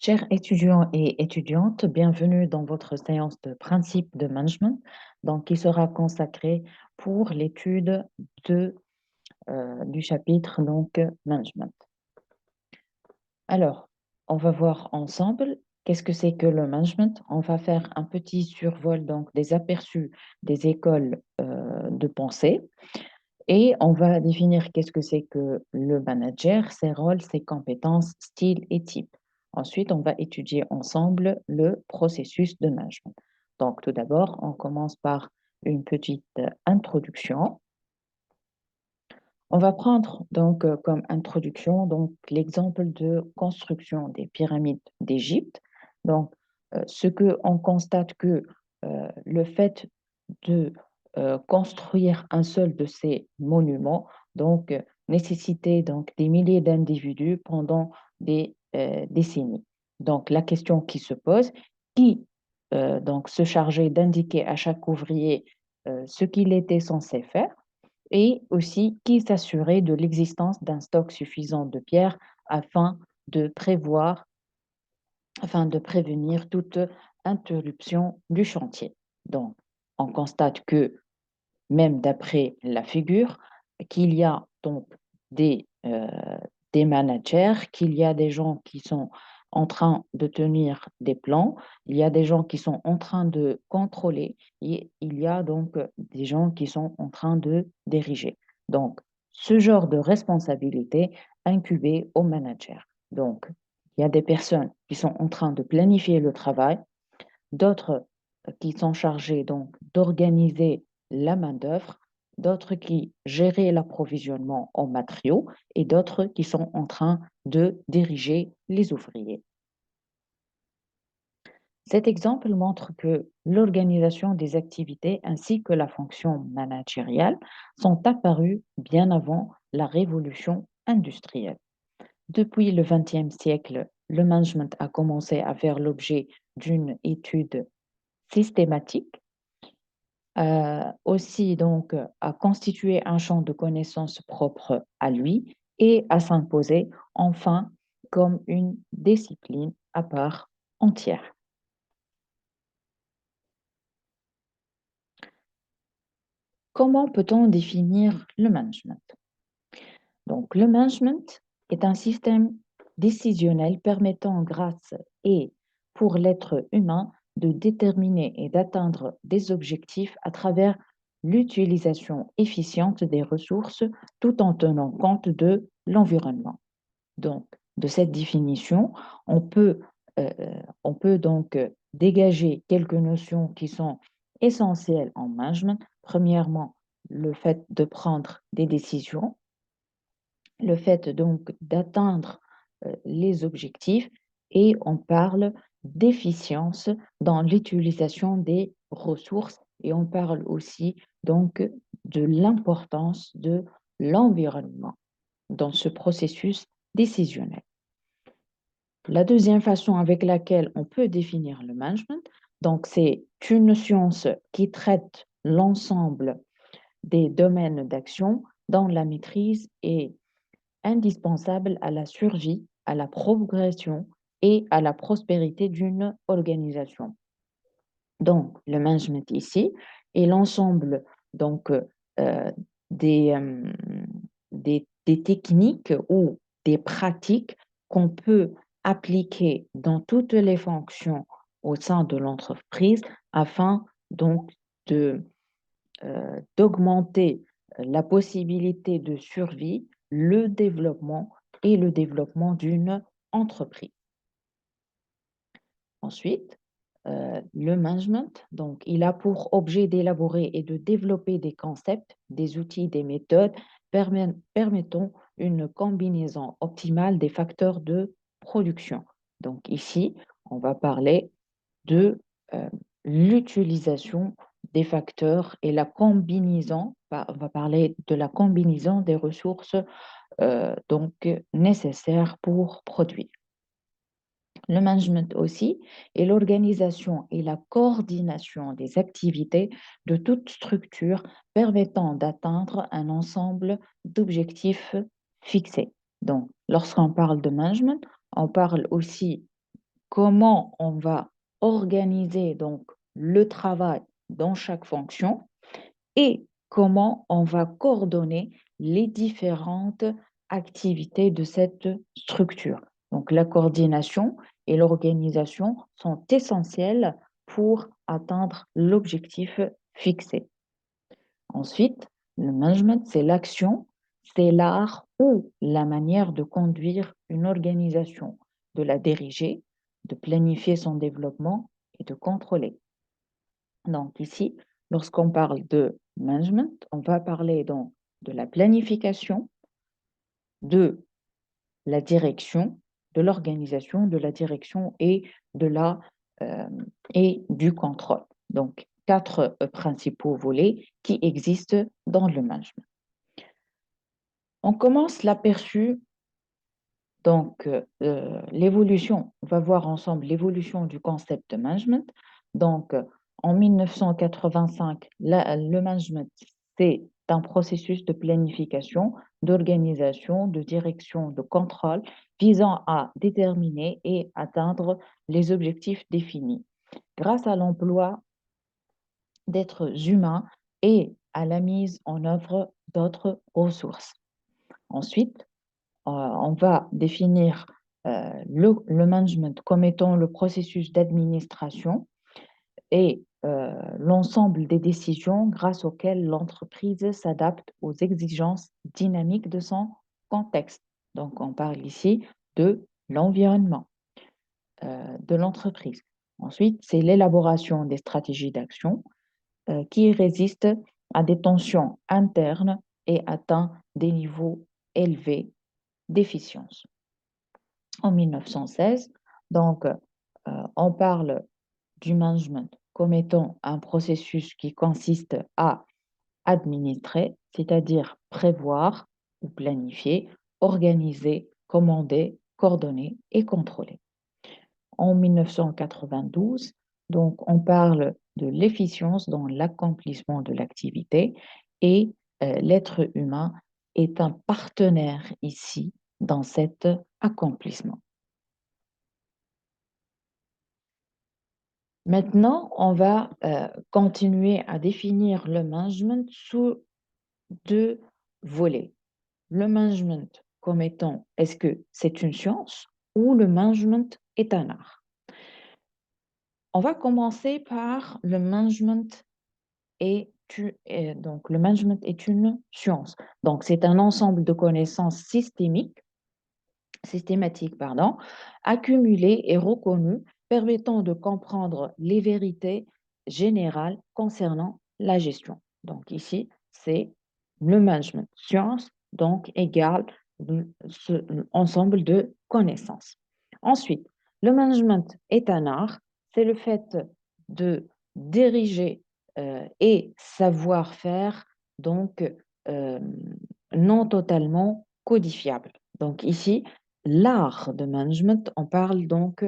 Chers étudiants et étudiantes, bienvenue dans votre séance de principe de management, donc qui sera consacrée pour l'étude du chapitre management. Alors, on va voir ensemble qu'est-ce que c'est que le management. On va faire un petit survol donc des aperçus des écoles de pensée et on va définir qu'est-ce que c'est que le manager, ses rôles, ses compétences, style et type. Ensuite, on va étudier ensemble le processus de management. Donc, tout d'abord, on commence par une petite introduction. On va prendre comme introduction l'exemple de construction des pyramides d'Égypte. Donc, ce que on constate que le fait de construire un seul de ces monuments nécessitait donc des milliers d'individus pendant des décennies. Donc, la question qui se pose, qui se chargeait d'indiquer à chaque ouvrier ce qu'il était censé faire? Et aussi qui s'assurait de l'existence d'un stock suffisant de pierres afin de prévoir, afin de prévenir toute interruption du chantier. Donc, on constate que même d'après la figure, qu'il y a donc des managers, qu'il y a des gens qui sont en train de tenir des plans, il y a des gens qui sont en train de contrôler et il y a donc des gens qui sont en train de diriger. Donc, ce genre de responsabilité incubée au manager. Donc, il y a des personnes qui sont en train de planifier le travail, d'autres qui sont chargés donc d'organiser la main-d'œuvre, d'autres qui géraient l'approvisionnement en matériaux et d'autres qui sont en train de diriger les ouvriers. Cet exemple montre que l'organisation des activités ainsi que la fonction managériale sont apparues bien avant la révolution industrielle. Depuis le XXe siècle, le management a commencé à faire l'objet d'une étude systématique, aussi à constituer un champ de connaissances propre à lui et à s'imposer enfin comme une discipline à part entière. Comment peut-on définir le management? Donc, le management est un système décisionnel permettant, grâce et pour l'être humain, de déterminer et d'atteindre des objectifs à travers l'utilisation efficiente des ressources tout en tenant compte de l'environnement. Donc, de cette définition, on peut, euh, on peut dégager quelques notions qui sont essentielles en management. Premièrement, le fait de prendre des décisions, le fait donc d'atteindre les objectifs et on parle d'efficience dans l'utilisation des ressources et on parle aussi donc de l'importance de l'environnement dans ce processus décisionnel. La deuxième façon avec laquelle on peut définir le management, donc c'est une science qui traite l'ensemble des domaines d'action dont la maîtrise est indispensable à la survie, à la progression et à la prospérité d'une organisation. Donc, le management ici est l'ensemble donc euh, des, euh, des techniques ou des pratiques qu'on peut appliquer dans toutes les fonctions au sein de l'entreprise afin donc de d'augmenter la possibilité de survie, le développement et le développement d'une entreprise. Ensuite, le management, donc, il a pour objet d'élaborer et de développer des concepts, des outils, des méthodes permettant une combinaison optimale des facteurs de production. Donc ici, on va parler de l'utilisation des facteurs et la combinaison, on va parler de la combinaison des ressources nécessaires pour produire. Le management aussi est l'organisation et la coordination des activités de toute structure permettant d'atteindre un ensemble d'objectifs fixés. Donc, lorsqu'on parle de management, on parle aussi comment on va organiser donc le travail dans chaque fonction et comment on va coordonner les différentes activités de cette structure. Donc, la coordination et l'organisation sont essentielles pour atteindre l'objectif fixé. Ensuite, le management, c'est l'action, c'est l'art ou la manière de conduire une organisation, de la diriger, de planifier son développement et de contrôler. Donc ici, lorsqu'on parle de management, on va parler donc de la planification, de la direction, de l'organisation, de la direction de la, euh, et du contrôle. Donc, quatre principaux volets qui existent dans le management. On commence l'aperçu, donc l'évolution, on va voir ensemble l'évolution du concept de management. Donc, en 1985, le management, c'est un processus de planification, d'organisation, de direction, de contrôle visant à déterminer et atteindre les objectifs définis grâce à l'emploi d'êtres humains et à la mise en œuvre d'autres ressources. Ensuite, on va définir le management comme étant le processus d'administration et l'ensemble des décisions grâce auxquelles l'entreprise s'adapte aux exigences dynamiques de son contexte. Donc, on parle ici de l'environnement de l'entreprise. Ensuite, c'est l'élaboration des stratégies d'action qui résistent à des tensions internes et atteint des niveaux élevés d'efficience. En 1916, donc, on parle du management comme étant un processus qui consiste à administrer, c'est-à-dire prévoir ou planifier, organiser, commander, coordonner et contrôler. En 1992, donc, on parle de l'efficience dans l'accomplissement de l'activité et l'être humain est un partenaire ici dans cet accomplissement. Maintenant, on va continuer à définir le management sous deux volets. Le management comme étant, est-ce que c'est une science ou le management est un art? On va commencer par le management donc le management est une science. Donc, c'est un ensemble de connaissances systématiques, accumulées et reconnues, permettant de comprendre les vérités générales concernant la gestion. Donc, ici, c'est le management science, donc égale ce ensemble de connaissances. Ensuite, le management est un art, c'est le fait de diriger et savoir-faire, donc euh, non totalement codifiable. Donc ici, l'art de management, on parle donc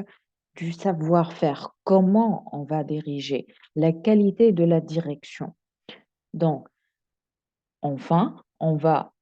du savoir-faire, comment on va diriger, la qualité de la direction. Donc, enfin, on va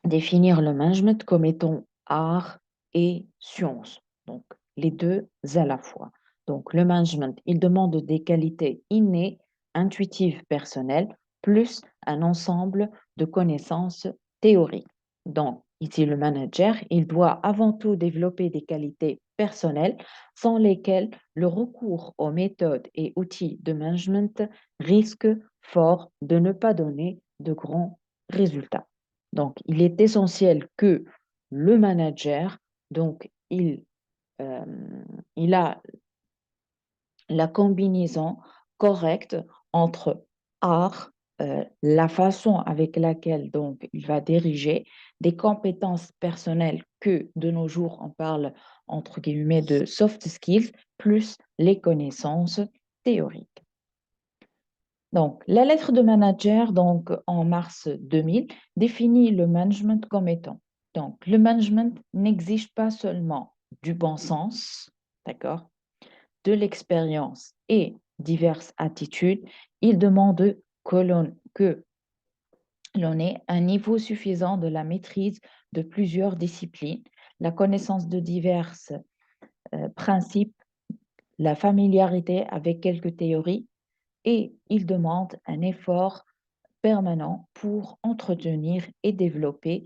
définir le management comme étant art et science, donc les deux à la fois. Donc, le management, il demande des qualités innées, intuitives, personnelles, plus un ensemble de connaissances théoriques. Donc, ici, le manager, il doit avant tout développer des qualités personnelles sans lesquelles le recours aux méthodes et outils de management risque fort de ne pas donner de grands résultats. Donc, il est essentiel que le manager, donc, euh, il a la combinaison correcte entre art, la façon avec laquelle donc il va diriger, des compétences personnelles que de nos jours on parle entre guillemets de soft skills, plus les connaissances théoriques. Donc, la lettre de manager, donc en mars 2000, définit le management comme étant. Donc, le management n'exige pas seulement du bon sens, d'accord, de l'expérience et diverses attitudes. Il demande que l'on ait un niveau suffisant de la maîtrise de plusieurs disciplines, la connaissance de diverses principes, la familiarité avec quelques théories et il demande un effort permanent pour entretenir et développer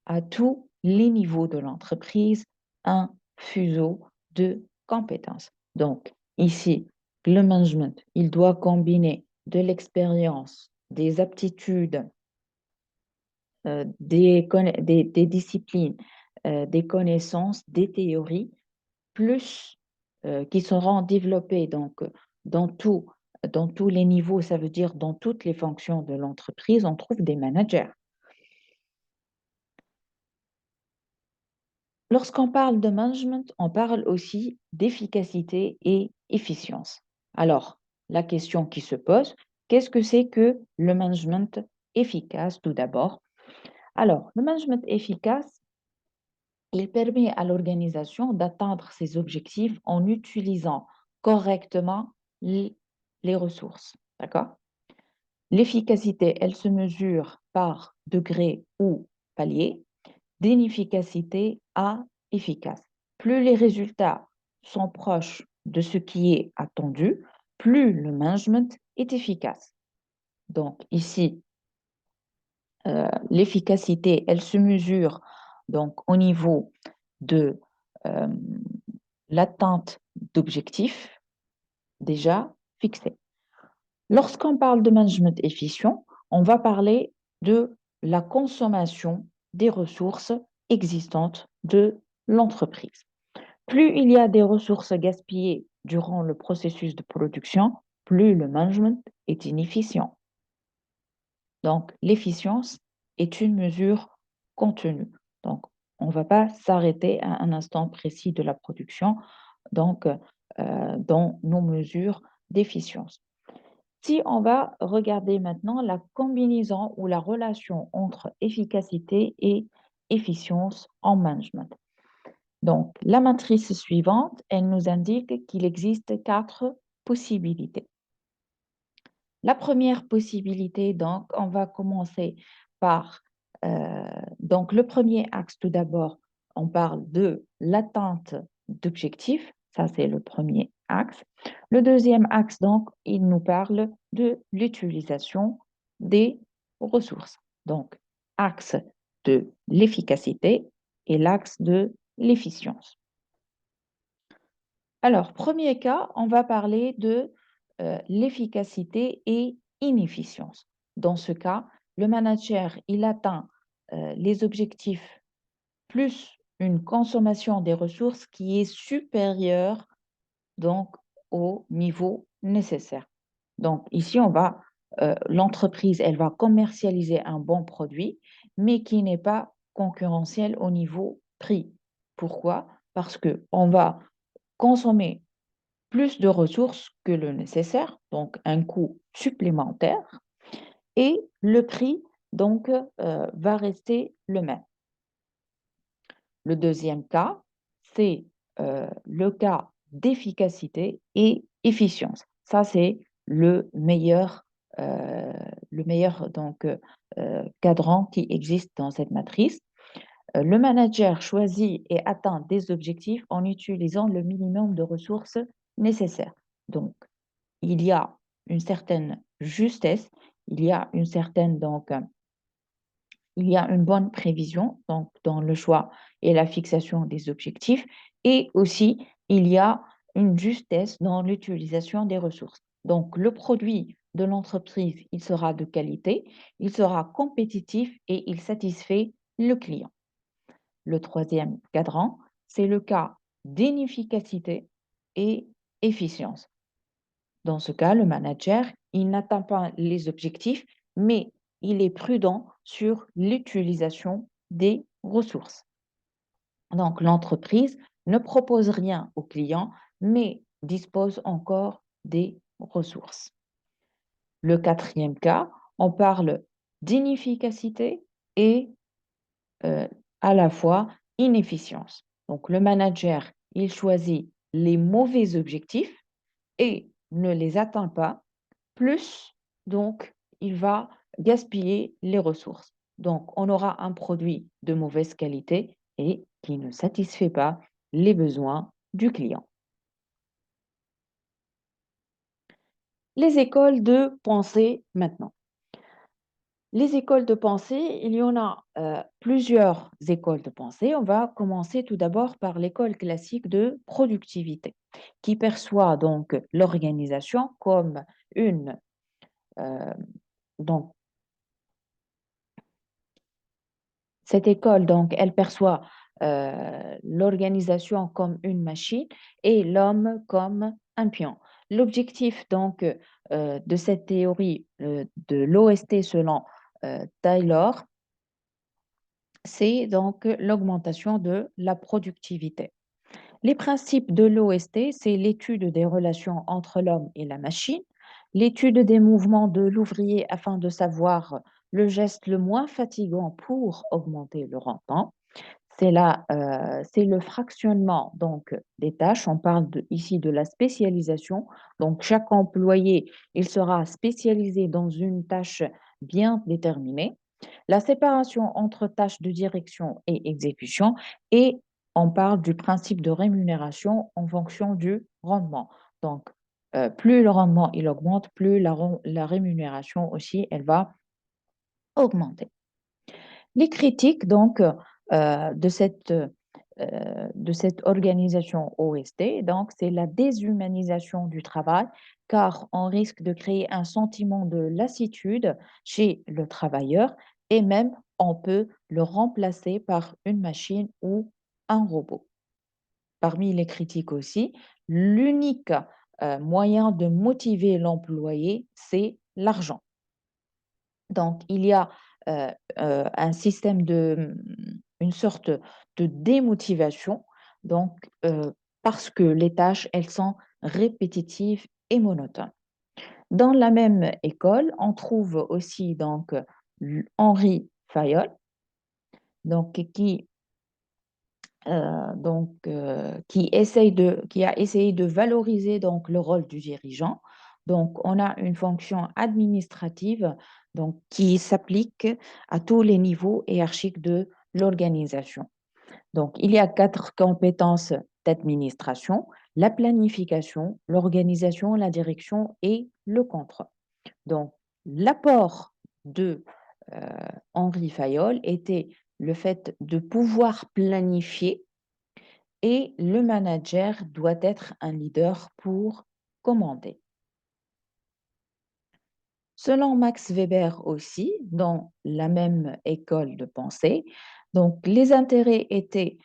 à tous les niveaux de l'entreprise un fuseau de compétences. Donc, ici, le management, il doit combiner de l'expérience, des aptitudes, des disciplines, des connaissances, des théories, plus qui seront développées donc, dans tout, dans tous les niveaux, ça veut dire dans toutes les fonctions de l'entreprise, on trouve des managers. Lorsqu'on parle de management, on parle aussi d'efficacité et efficience. Alors, la question qui se pose, qu'est-ce que c'est que le management efficace tout d'abord? Alors, le management efficace, il permet à l'organisation d'atteindre ses objectifs en utilisant correctement les ressources. D'accord? L'efficacité, elle se mesure par degré ou palier d'inefficacité à efficace. Plus les résultats sont proches de ce qui est attendu, plus le management est efficace. Donc ici, l'efficacité, elle se mesure donc au niveau de euh, l'atteinte d'objectifs déjà fixés. Lorsqu'on parle de management efficient, on va parler de la consommation des ressources existantes de l'entreprise. Plus il y a des ressources gaspillées durant le processus de production, plus le management est inefficient. Donc, l'efficience est une mesure contenue. Donc, on ne va pas s'arrêter à un instant précis de la production donc, dans nos mesures d'efficience. Si on va regarder maintenant la combinaison ou la relation entre efficacité et efficience en management. Donc, la matrice suivante, elle nous indique qu'il existe 4 possibilités. La première possibilité, donc, on va commencer par, donc le premier axe tout d'abord, on parle de l'atteinte d'objectifs, ça c'est le premier axe. Le deuxième axe, donc, il nous parle de l'utilisation des ressources. Donc, axe de l'efficacité et l'axe de l'efficience. Alors, premier cas, on va parler de l'efficacité et inefficience. Dans ce cas, le manager, il atteint les objectifs plus une consommation des ressources qui est supérieure donc au niveau nécessaire. Donc ici, l'entreprise, elle va commercialiser un bon produit, mais qui n'est pas concurrentiel au niveau prix. Pourquoi? Parce qu'on va consommer plus de ressources que le nécessaire, donc un coût supplémentaire, et le prix donc va rester le même. Le deuxième cas, c'est le cas d'efficacité et efficience. Ça, c'est le meilleur donc, cadran qui existe dans cette matrice. Le manager choisit et atteint des objectifs en utilisant le minimum de ressources nécessaires. Donc, il y a une certaine justesse, il y a une certaine donc il y a une bonne prévision donc dans le choix et la fixation des objectifs et aussi il y a une justesse dans l'utilisation des ressources. Donc le produit de l'entreprise, il sera de qualité, il sera compétitif et il satisfait le client. Le troisième cadran, c'est le cas d'inefficacité et efficience. Dans ce cas, le manager, il n'atteint pas les objectifs, mais il est prudent sur l'utilisation des ressources. Donc, l'entreprise ne propose rien au client, mais dispose encore des ressources. Le quatrième cas, on parle d'inefficacité et à la fois inefficience. Donc, le manager, il choisit les mauvais objectifs et ne les atteint pas, plus donc il va gaspiller les ressources. Donc, on aura un produit de mauvaise qualité et qui ne satisfait pas les besoins du client. Les écoles de pensée maintenant. Les écoles de pensée, il y en a plusieurs écoles de pensée. On va commencer tout d'abord par l'école classique de productivité, qui perçoit donc l'organisation comme une, euh, donc cette école, donc, elle perçoit l'organisation comme une machine et l'homme comme un pion. L'objectif, donc, de cette théorie de l'OST selon Taylor, c'est donc l'augmentation de la productivité. Les principes de l'OST, c'est l'étude des relations entre l'homme et la machine, l'étude des mouvements de l'ouvrier afin de savoir le geste le moins fatigant pour augmenter le rendement. C'est le fractionnement donc des tâches. On parle ici de la spécialisation. Donc, chaque employé, il sera spécialisé dans une tâche bien déterminée. La séparation entre tâches de direction et exécution. Et on parle du principe de rémunération en fonction du rendement. Donc, plus le rendement il augmente, plus la rémunération aussi, elle va augmenter. Les critiques donc de cette organisation OST, donc c'est la déshumanisation du travail, car on risque de créer un sentiment de lassitude chez le travailleur et même on peut le remplacer par une machine ou un robot. Parmi les critiques aussi, l'unique moyen de motiver l'employé, c'est l'argent. Donc, il y a un système une sorte de démotivation, donc, parce que les tâches, elles sont répétitives et monotones. Dans la même école, on trouve aussi donc Henri Fayol, donc, qui a essayé de valoriser donc, le rôle du dirigeant. Donc, on a une fonction administrative donc, qui s'applique à tous les niveaux hiérarchiques de l'organisation. Donc, il y a 4 compétences d'administration, la planification, l'organisation, la direction et le contrôle. Donc, l'apport de euh, Henri Fayol était le fait de pouvoir planifier et le manager doit être un leader pour commander. Selon Max Weber aussi, dans la même école de pensée, donc les intérêts étaient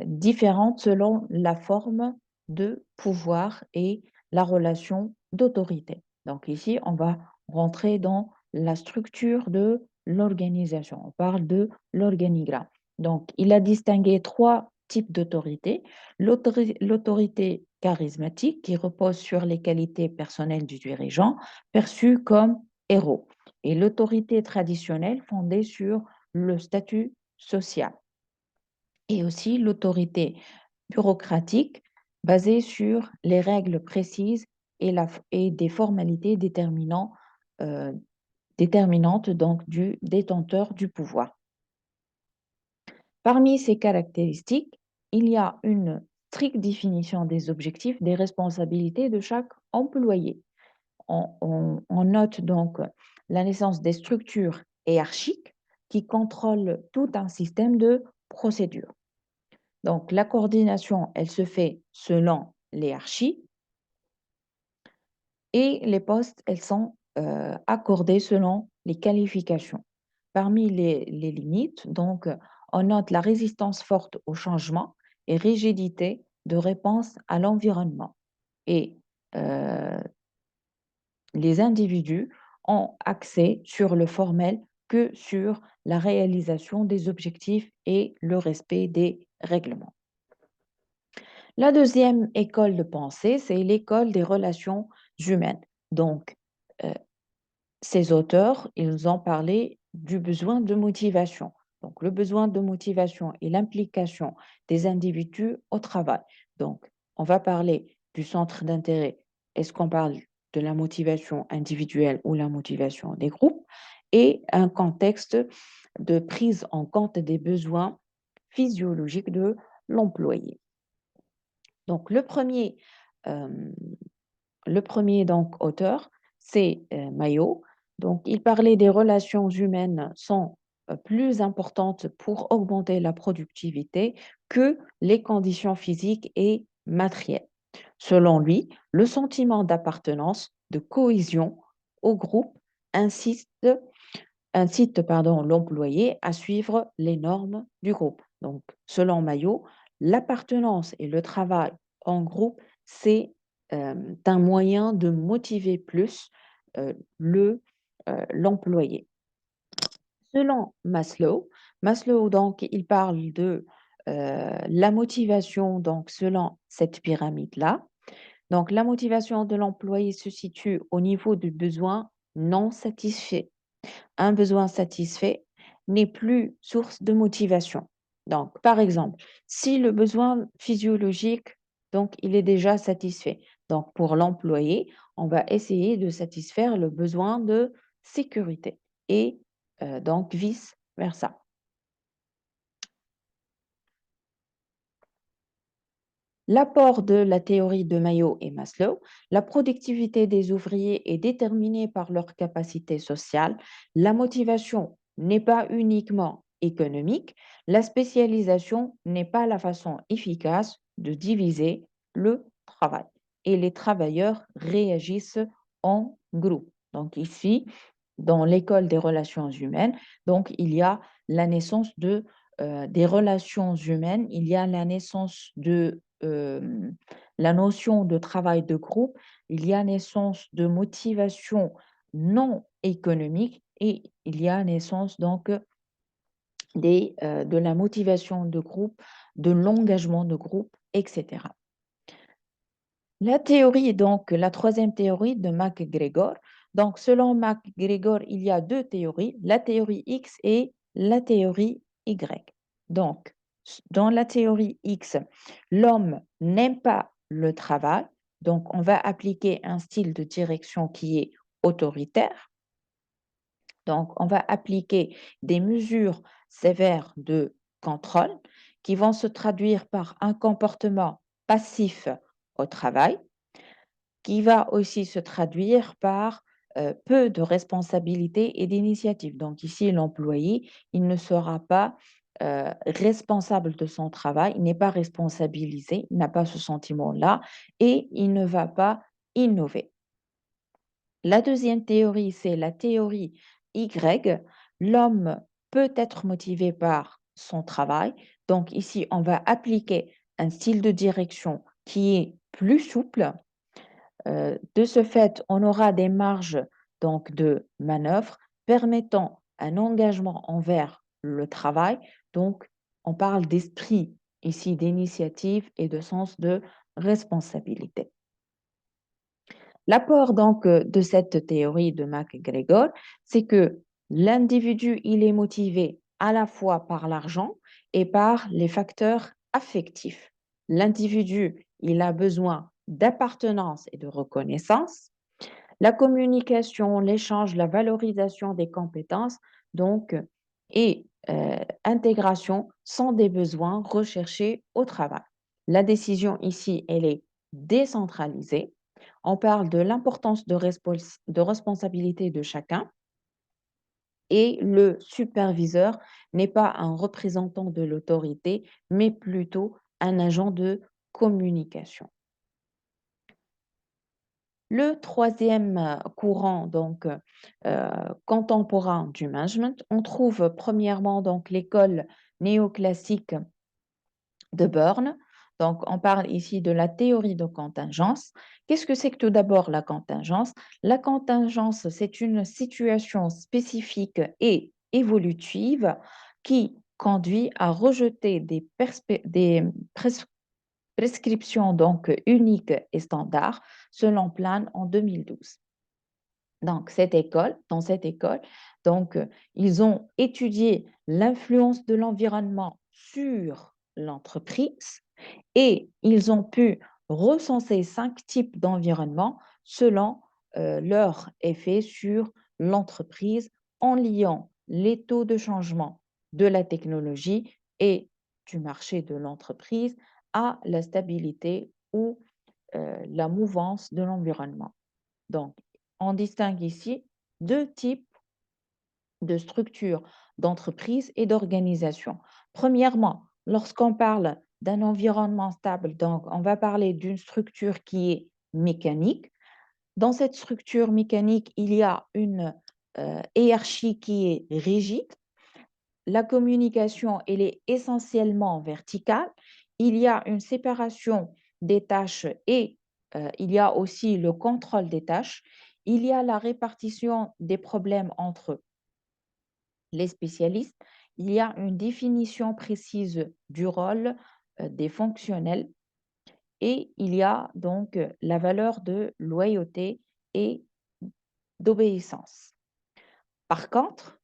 différents selon la forme de pouvoir et la relation d'autorité. Donc ici, on va rentrer dans la structure de l'organisation. On parle de l'organigramme. Donc, il a distingué 3 types d'autorité. L'autorité charismatique qui repose sur les qualités personnelles du dirigeant, perçue comme héros, et l'autorité traditionnelle fondée sur le statut social, et aussi l'autorité bureaucratique basée sur les règles précises et des formalités euh, déterminantes donc du détenteur du pouvoir. Parmi ces caractéristiques, il y a une stricte définition des objectifs, des responsabilités de chaque employé. On note donc la naissance des structures hiérarchiques qui contrôlent tout un système de procédures. Donc, la coordination, elle se fait selon l'hiérarchie et les postes, elles sont accordés selon les qualifications. Parmi les limites, donc, on note la résistance forte au changement et rigidité de réponse à l'environnement. Et euh, les individus ont accès sur le formel que sur la réalisation des objectifs et le respect des règlements. La deuxième école de pensée, c'est l'école des relations humaines. Donc, euh, ces auteurs, ils ont parlé du besoin de motivation. Donc, le besoin de motivation et l'implication des individus au travail. Donc, on va parler du centre d'intérêt. Est-ce qu'on parle de la motivation individuelle ou la motivation des groupes? Et un contexte de prise en compte des besoins physiologiques de l'employé. Donc, euh, le premier donc, auteur, c'est Mayo. Donc, il parlait des relations humaines sont plus importantes pour augmenter la productivité que les conditions physiques et matérielles. Selon lui, le sentiment d'appartenance, de cohésion au groupe insiste incite l'employé à suivre les normes du groupe. Donc, selon Mayo, l'appartenance et le travail en groupe, c'est un moyen de motiver plus euh, le, l'employé. Selon Maslow, donc, il parle de la motivation, donc, selon cette pyramide-là. Donc, la motivation de l'employé se situe au niveau du besoin non satisfait. Un besoin satisfait n'est plus source de motivation. Donc, par exemple, si le besoin physiologique, donc, il est déjà satisfait. Donc, pour l'employé, on va essayer de satisfaire le besoin de sécurité et donc vice-versa. L'apport de la théorie de Mayo et Maslow, la productivité des ouvriers est déterminée par leur capacité sociale. La motivation n'est pas uniquement économique. La spécialisation n'est pas la façon efficace de diviser le travail. Et les travailleurs réagissent en groupe. Donc ici, dans l'école des relations humaines, donc il y a la naissance des relations humaines, il y a la naissance de la notion de travail de groupe, il y a naissance de motivation non économique et il y a naissance donc de la motivation de groupe, de l'engagement de groupe, etc. La théorie, donc la troisième théorie de MacGregor. Donc, selon MacGregor, il y a deux théories, la théorie X et la théorie Y. Donc, dans la théorie X, l'homme n'aime pas le travail, donc on va appliquer un style de direction qui est autoritaire. Donc, on va appliquer des mesures sévères de contrôle qui vont se traduire par un comportement passif au travail, qui va aussi se traduire par peu de responsabilité et d'initiative. Donc ici, l'employé, il ne sera pas responsable de son travail, il n'est pas responsabilisé, il n'a pas ce sentiment-là et il ne va pas innover. La deuxième théorie, c'est la théorie Y. L'homme peut être motivé par son travail. Donc ici, on va appliquer un style de direction qui est plus souple. De ce fait, on aura des marges donc de manœuvre permettant un engagement envers le travail. Donc, on parle d'esprit ici d'initiative et de sens de responsabilité. L'apport donc de cette théorie de MacGregor, c'est que l'individu, il est motivé à la fois par l'argent et par les facteurs affectifs. L'individu, il a besoin d'appartenance et de reconnaissance. La communication, l'échange, la valorisation des compétences, donc, et intégration sont des besoins recherchés au travail. La décision ici, elle est décentralisée. On parle de l'importance de responsabilité de chacun et le superviseur n'est pas un représentant de l'autorité, mais plutôt un agent de communication. Le troisième courant donc contemporain du management, on trouve premièrement donc l'école néoclassique de Berne. Donc, on parle ici de la théorie de contingence. Qu'est-ce que c'est que tout d'abord la contingence? La contingence, c'est une situation spécifique et évolutive qui conduit à rejeter des prescriptions donc uniques et standards selon Plan en 2012. Donc, dans cette école, donc, ils ont étudié l'influence de l'environnement sur l'entreprise et ils ont pu recenser 5 types d'environnement selon leur effet sur l'entreprise en liant les taux de changement de la technologie et du marché de l'entreprise à la stabilité ou la mouvance de l'environnement. Donc, on distingue ici deux types de structures d'entreprise et d'organisation. Premièrement, lorsqu'on parle d'un environnement stable, donc on va parler d'une structure qui est mécanique. Dans cette structure mécanique, il y a une hiérarchie qui est rigide. La communication, elle est essentiellement verticale. Il y a une séparation des tâches et il y a aussi le contrôle des tâches. Il y a la répartition des problèmes entre les spécialistes. Il y a une définition précise du rôle des fonctionnels et il y a donc la valeur de loyauté et d'obéissance. Par contre,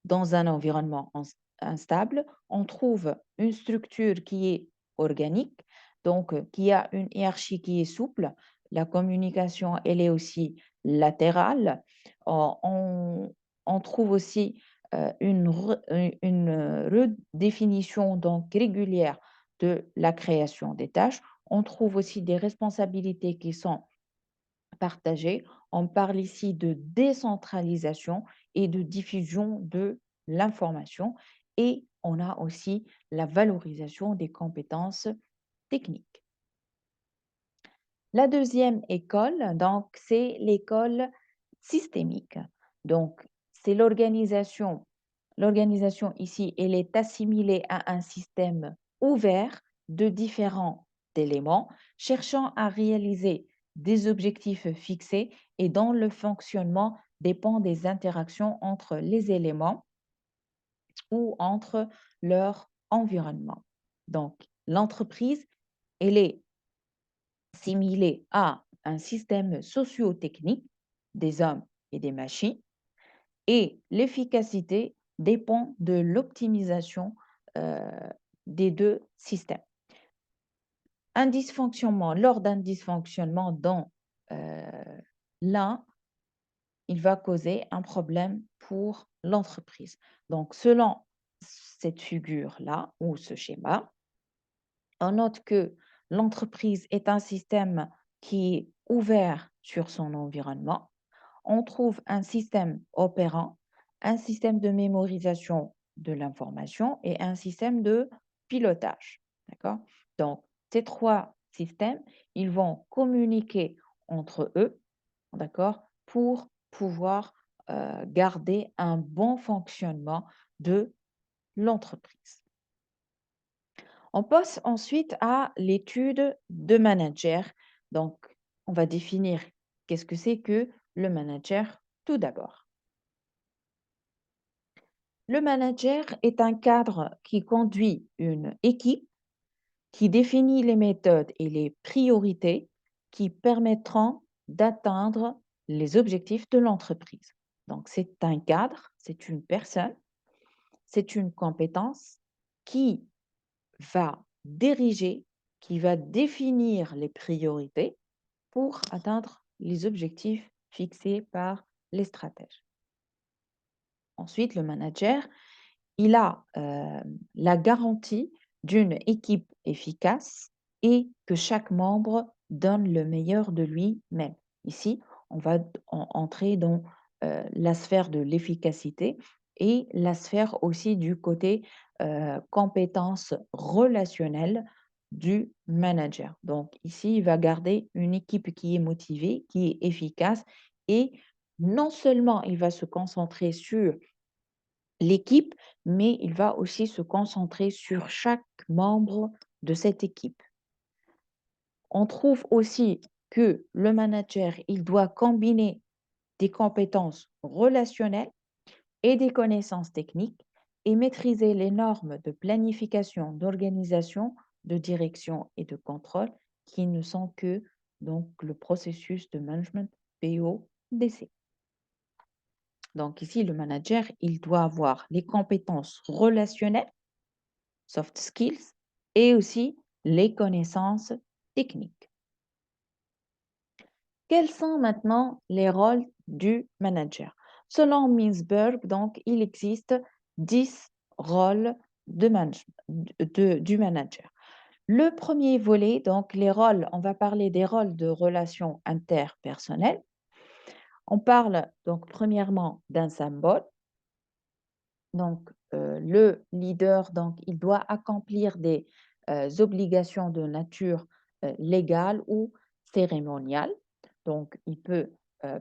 dans un environnement instable, on trouve une structure qui est organique, donc qui a une hiérarchie qui est souple. La communication, elle est aussi latérale. On trouve aussi une redéfinition donc régulière de la création des tâches. On trouve aussi des responsabilités qui sont partagées. On parle ici de décentralisation et de diffusion de l'information. Et on a aussi la valorisation des compétences techniques. La deuxième école, donc, c'est l'école systémique. Donc, c'est l'organisation. L'organisation ici, elle est assimilée à un système ouvert de différents éléments, cherchant à réaliser des objectifs fixés et dont le fonctionnement dépend des interactions entre les éléments ou entre leur environnement. Donc, l'entreprise, elle est assimilée à un système socio-technique des hommes et des machines et l'efficacité dépend de l'optimisation euh, des deux systèmes. Lors d'un dysfonctionnement dans l'un, il va causer un problème pour l'entreprise. Donc, selon cette figure-là ou ce schéma, on note que l'entreprise est un système qui est ouvert sur son environnement. On trouve un système opérant, un système de mémorisation de l'information et un système de pilotage. D'accord? Donc, ces trois systèmes, ils vont communiquer entre eux, d'accord, pour pouvoir garder un bon fonctionnement de l'entreprise. On passe ensuite à l'étude de manager. Donc, on va définir qu'est-ce que c'est que le manager tout d'abord. Le manager est un cadre qui conduit une équipe, qui définit les méthodes et les priorités qui permettront d'atteindre les objectifs de l'entreprise. Donc, c'est un cadre, c'est une personne, c'est une compétence qui va diriger, qui va définir les priorités pour atteindre les objectifs fixés par les stratèges. Ensuite, le manager, il a la garantie d'une équipe efficace et que chaque membre donne le meilleur de lui-même. Ici, on va entrer dans la sphère de l'efficacité et la sphère aussi du côté compétences relationnelles du manager. Donc ici, il va garder une équipe qui est motivée, qui est efficace et non seulement il va se concentrer sur l'équipe, mais il va aussi se concentrer sur chaque membre de cette équipe. On trouve aussi que le manager, il doit combiner des compétences relationnelles et des connaissances techniques et maîtriser les normes de planification, d'organisation, de direction et de contrôle qui ne sont que donc le processus de management PO-DC. Donc ici, le manager, il doit avoir les compétences relationnelles, soft skills, et aussi les connaissances techniques. Quels sont maintenant les rôles du manager? Selon Mintzberg, donc, il existe 10 rôles du manager. Le premier volet, donc les rôles, on va parler des rôles de relations interpersonnelles. On parle donc premièrement d'un symbole. Donc, le leader, donc, il doit accomplir des obligations de nature légale ou cérémoniale. Donc, il peut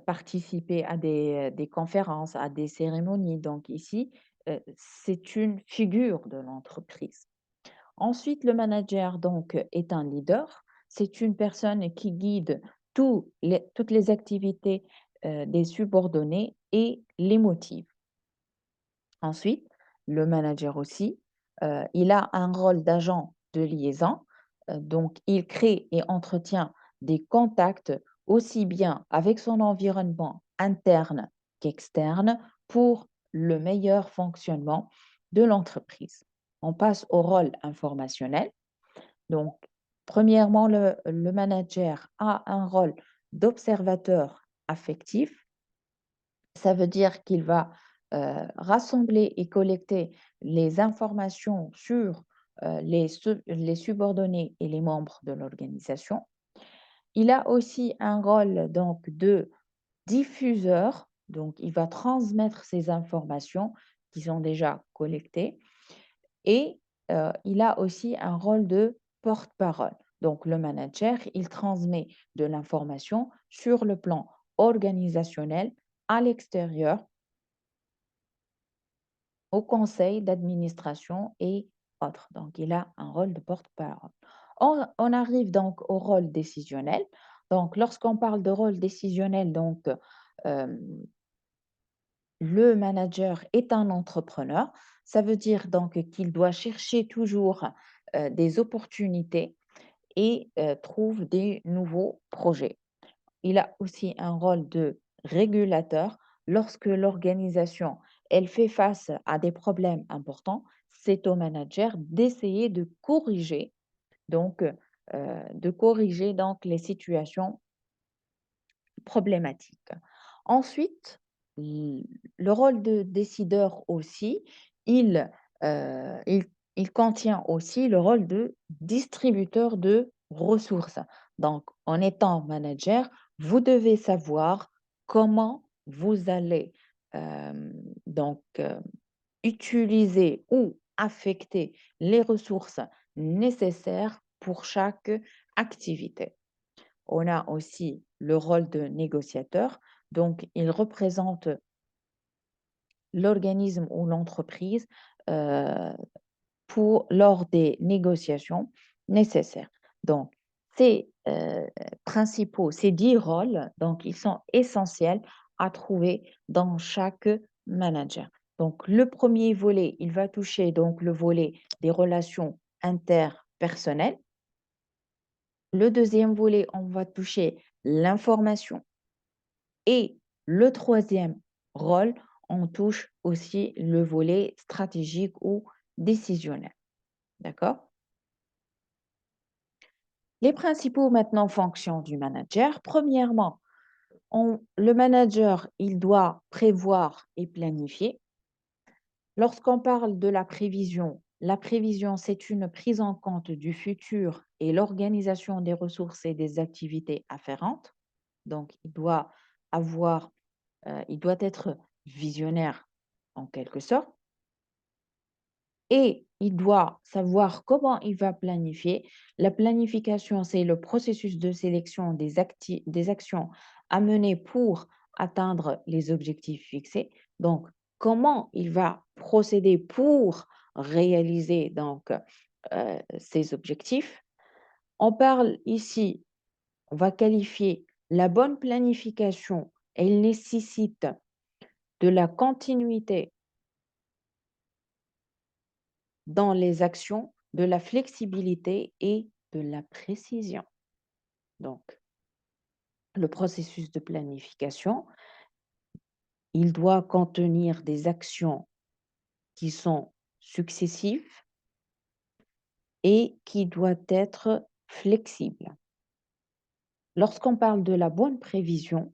participer à des conférences, à des cérémonies. Donc, ici, c'est une figure de l'entreprise. Ensuite, le manager, donc, est un leader. C'est une personne qui guide toutes les activités des subordonnés et les motive. Ensuite, le manager aussi, il a un rôle d'agent de liaison. Donc, il crée et entretient des contacts aussi bien avec son environnement interne qu'externe pour le meilleur fonctionnement de l'entreprise. On passe au rôle informationnel. Donc, premièrement, le manager a un rôle d'observateur affectif. Ça veut dire qu'il va rassembler et collecter les informations sur les subordonnés et les membres de l'organisation. Il a aussi un rôle donc de diffuseur, donc il va transmettre ces informations qui sont déjà collectées et il a aussi un rôle de porte-parole. Donc le manager, il transmet de l'information sur le plan organisationnel à l'extérieur au conseil d'administration et autres. Donc, il a un rôle de porte-parole. On arrive donc au rôle décisionnel. Donc, lorsqu'on parle de rôle décisionnel, donc, euh, le manager est un entrepreneur. Ça veut dire donc qu'il doit chercher toujours des opportunités et trouve des nouveaux projets. Il a aussi un rôle de régulateur. Lorsque l'organisation elle fait face à des problèmes importants, c'est au manager d'essayer de corriger donc les situations problématiques. Ensuite, le rôle de décideur aussi, il, euh, il, il contient aussi le rôle de distributeur de ressources. Donc, en étant manager, vous devez savoir comment vous allez euh, donc utiliser ou affecter les ressources nécessaires pour chaque activité. On a aussi le rôle de négociateur. Donc, il représente l'organisme ou l'entreprise euh, lors des négociations nécessaires. Donc, ces 10 rôles, donc, ils sont essentiels à trouver dans chaque manager. Donc, le premier volet, il va toucher donc le volet des relations interpersonnelles. Le deuxième volet, on va toucher l'information. Et le troisième rôle, on touche aussi le volet stratégique ou décisionnel. D'accord? Les principaux maintenant fonctions du manager. Premièrement, le manager, il doit prévoir et planifier. Lorsqu'on parle de la prévision, c'est une prise en compte du futur et l'organisation des ressources et des activités afférentes. Donc, il doit être visionnaire en quelque sorte et il doit savoir comment il va planifier. La planification, c'est le processus de sélection des actions à mener pour atteindre les objectifs fixés. Donc, comment il va procéder pour réaliser donc ces objectifs. On parle ici, on va qualifier la bonne planification. Elle nécessite de la continuité dans les actions, de la flexibilité et de la précision. Donc, le processus de planification, il doit contenir des actions qui sont successives et qui doivent être flexibles. Lorsqu'on parle de la bonne prévision,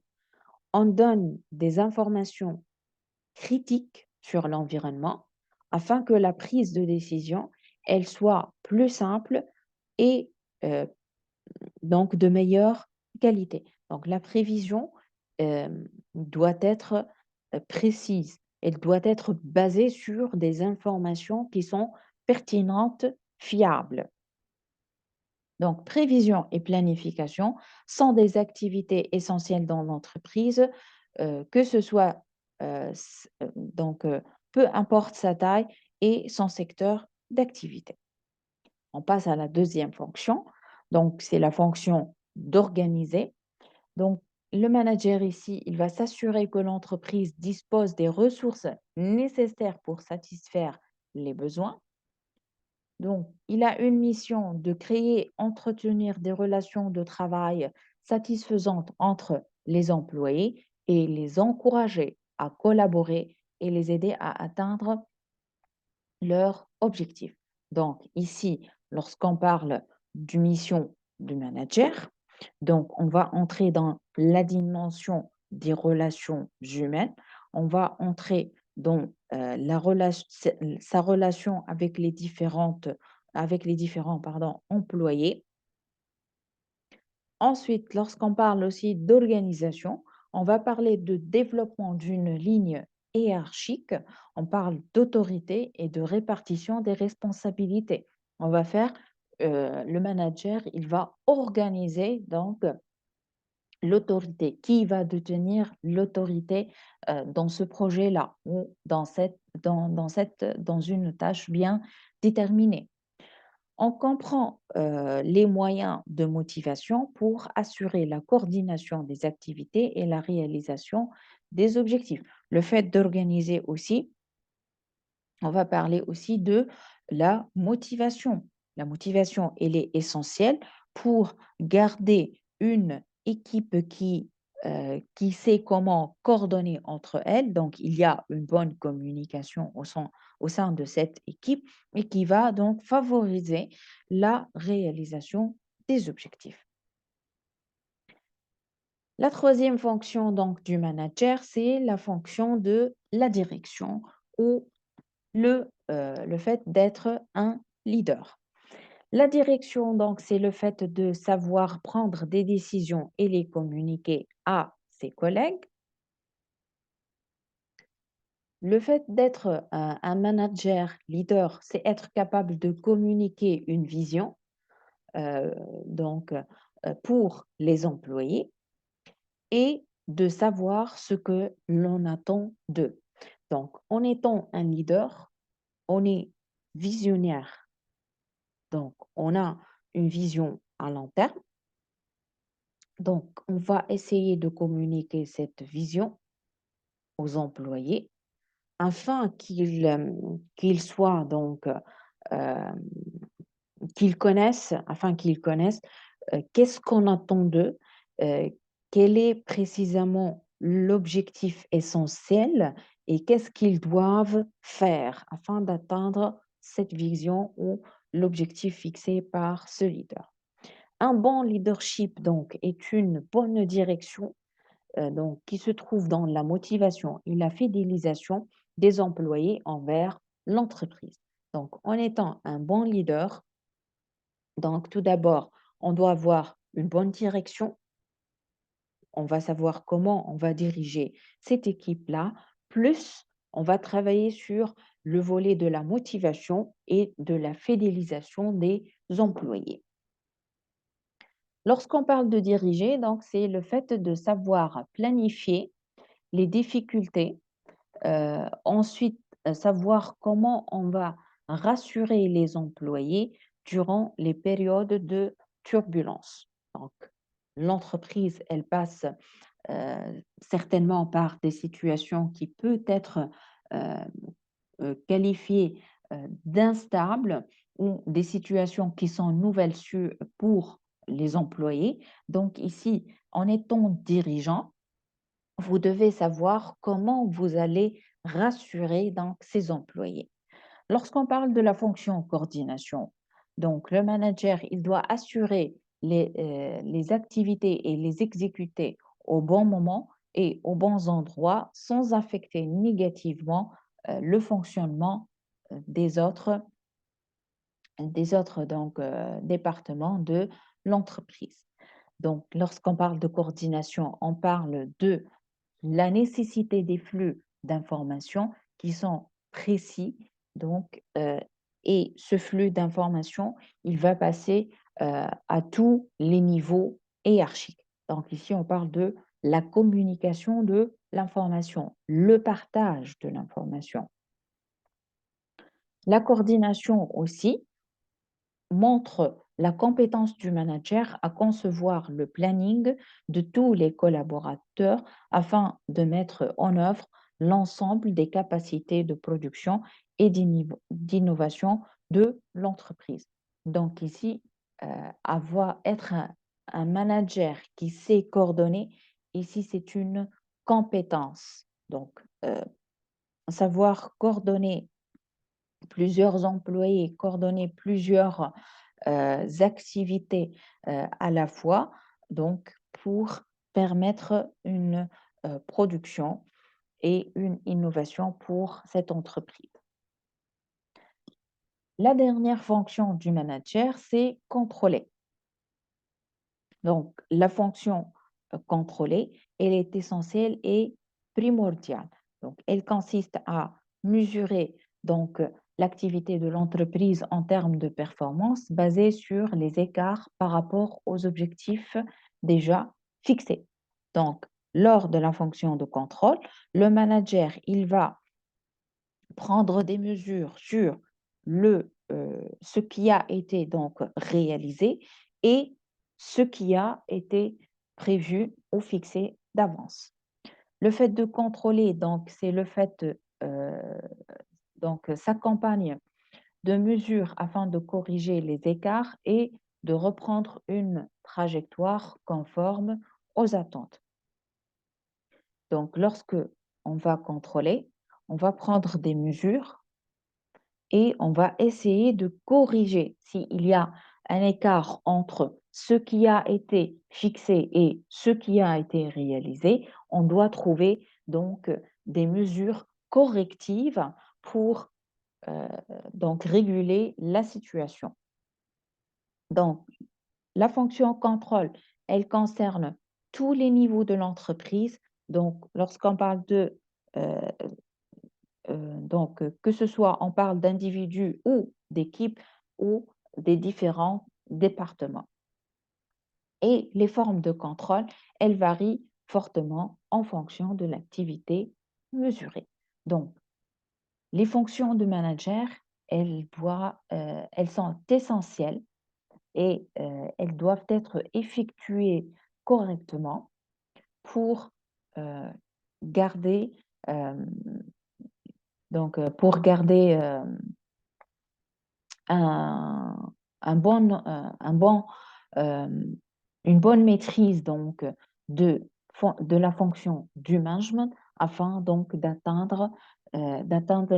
on donne des informations critiques sur l'environnement afin que la prise de décision, elle soit plus simple et euh, donc de meilleure qualité. Donc la prévision euh, doit être précise. Elle doit être basée sur des informations qui sont pertinentes, fiables. Donc, prévision et planification sont des activités essentielles dans l'entreprise, que ce soit, peu importe sa taille et son secteur d'activité. On passe à la deuxième fonction. Donc, c'est la fonction d'organiser. Donc, le manager ici, il va s'assurer que l'entreprise dispose des ressources nécessaires pour satisfaire les besoins. Donc, il a une mission de créer, entretenir des relations de travail satisfaisantes entre les employés et les encourager à collaborer et les aider à atteindre leurs objectifs. Donc, ici, lorsqu'on parle d'une mission du manager, donc on va entrer dans la dimension des relations humaines, on va entrer dans sa relation avec les différents employés. Ensuite, lorsqu'on parle aussi d'organisation, on va parler de développement d'une ligne hiérarchique, on parle d'autorité et de répartition des responsabilités. On va faire, le manager, il va organiser donc l'autorité. Qui va détenir l'autorité dans ce projet-là ou dans une tâche bien déterminée. On comprend les moyens de motivation pour assurer la coordination des activités et la réalisation des objectifs. Le fait d'organiser aussi, on va parler aussi de la motivation. La motivation, elle est essentielle pour garder une équipe qui sait comment coordonner entre elles. Donc, il y a une bonne communication au sein de cette équipe et qui va donc favoriser la réalisation des objectifs. La troisième fonction donc du manager, c'est la fonction de la direction ou le fait d'être un leader. La direction, donc, c'est le fait de savoir prendre des décisions et les communiquer à ses collègues. Le fait d'être un manager leader, c'est être capable de communiquer une vision euh, donc, pour les employés et de savoir ce que l'on attend d'eux. Donc, en étant un leader, on est visionnaire. Donc, on a une vision à long terme. Donc, on va essayer de communiquer cette vision aux employés afin qu'ils soient donc euh, qu'ils connaissent qu'est-ce qu'on attend d'eux, euh, quel est précisément l'objectif essentiel et qu'est-ce qu'ils doivent faire afin d'atteindre cette vision ou l'objectif fixé par ce leader. Un bon leadership, donc, est une bonne direction donc, qui se trouve dans la motivation et la fidélisation des employés envers l'entreprise. Donc, en étant un bon leader, donc tout d'abord, on doit avoir une bonne direction. On va savoir comment on va diriger cette équipe-là. Plus, on va travailler sur le volet de la motivation et de la fidélisation des employés. Lorsqu'on parle de diriger, donc c'est le fait de savoir planifier les difficultés, ensuite savoir comment on va rassurer les employés durant les périodes de turbulence. Donc, l'entreprise, elle passe certainement par des situations qui peuvent être euh, qualifiées d'instables ou des situations qui sont nouvelles pour les employés. Donc ici, en étant dirigeant, vous devez savoir comment vous allez rassurer donc ces employés. Lorsqu'on parle de la fonction coordination, donc le manager, il doit assurer les activités et les exécuter au bon moment et aux bons endroits sans affecter négativement le fonctionnement des autres des autres donc, départements de l'entreprise. Donc, lorsqu'on parle de coordination, on parle de la nécessité des flux d'informations qui sont précis. Donc, et ce flux d'informations, il va passer à tous les niveaux hiérarchiques. Donc, ici, on parle de la communication de l'information, le partage de l'information. La coordination aussi montre la compétence du manager à concevoir le planning de tous les collaborateurs afin de mettre en œuvre l'ensemble des capacités de production et d'innovation de l'entreprise. Donc ici, être un manager qui sait coordonner, ici c'est une compétence. Donc, savoir coordonner plusieurs employés, coordonner plusieurs activités à la fois, donc pour permettre une production et une innovation pour cette entreprise. La dernière fonction du manager, c'est contrôler. Donc, la fonction contrôler, elle est essentielle et primordiale. Donc, elle consiste à mesurer donc l'activité de l'entreprise en termes de performance basée sur les écarts par rapport aux objectifs déjà fixés. Donc, lors de la fonction de contrôle, le manager, il va prendre des mesures sur ce qui a été donc réalisé et ce qui a été prévu ou fixé d'avance. Le fait de contrôler, donc, c'est le fait, donc, s'accompagne de mesures afin de corriger les écarts et de reprendre une trajectoire conforme aux attentes. Donc, lorsque on va contrôler, on va prendre des mesures et on va essayer de corriger s'il y a un écart entre ce qui a été fixé et ce qui a été réalisé. On doit trouver donc des mesures correctives pour donc réguler la situation. Donc, la fonction contrôle, elle concerne tous les niveaux de l'entreprise. Donc, lorsqu'on parle de donc, que ce soit on parle d'individus ou d'équipes ou des différents départements. Et les formes de contrôle, elles varient fortement en fonction de l'activité mesurée. Donc, les fonctions de manager, elles sont essentielles et elles doivent être effectuées correctement pour euh, garder, euh, pour garder un, un bon, euh, une bonne maîtrise donc, de la fonction du management afin donc d'atteindre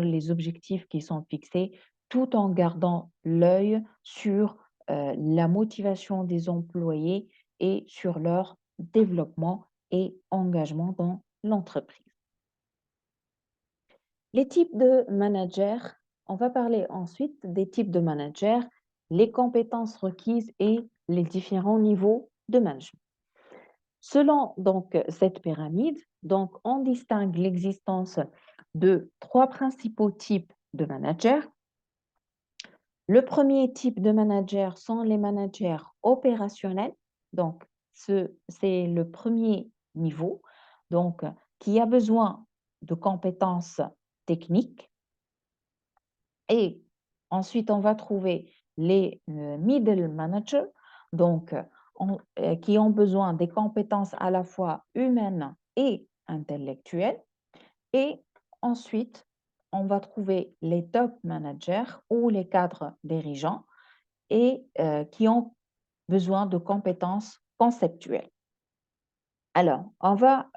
les objectifs qui sont fixés tout en gardant l'œil sur la motivation des employés et sur leur développement et engagement dans l'entreprise. Les types de managers, on va parler ensuite des types de managers, les compétences requises et les différents niveaux de management. Selon donc cette pyramide, donc on distingue l'existence de trois principaux types de managers. Le premier type de manager sont les managers opérationnels. Donc, c'est le premier niveau, donc qui a besoin de compétences techniques. Et ensuite, on va trouver les middle managers, donc qui ont besoin des compétences à la fois humaines et intellectuelles. Et ensuite, on va trouver les top managers ou les cadres dirigeants et qui ont besoin de compétences conceptuelles. Alors, on va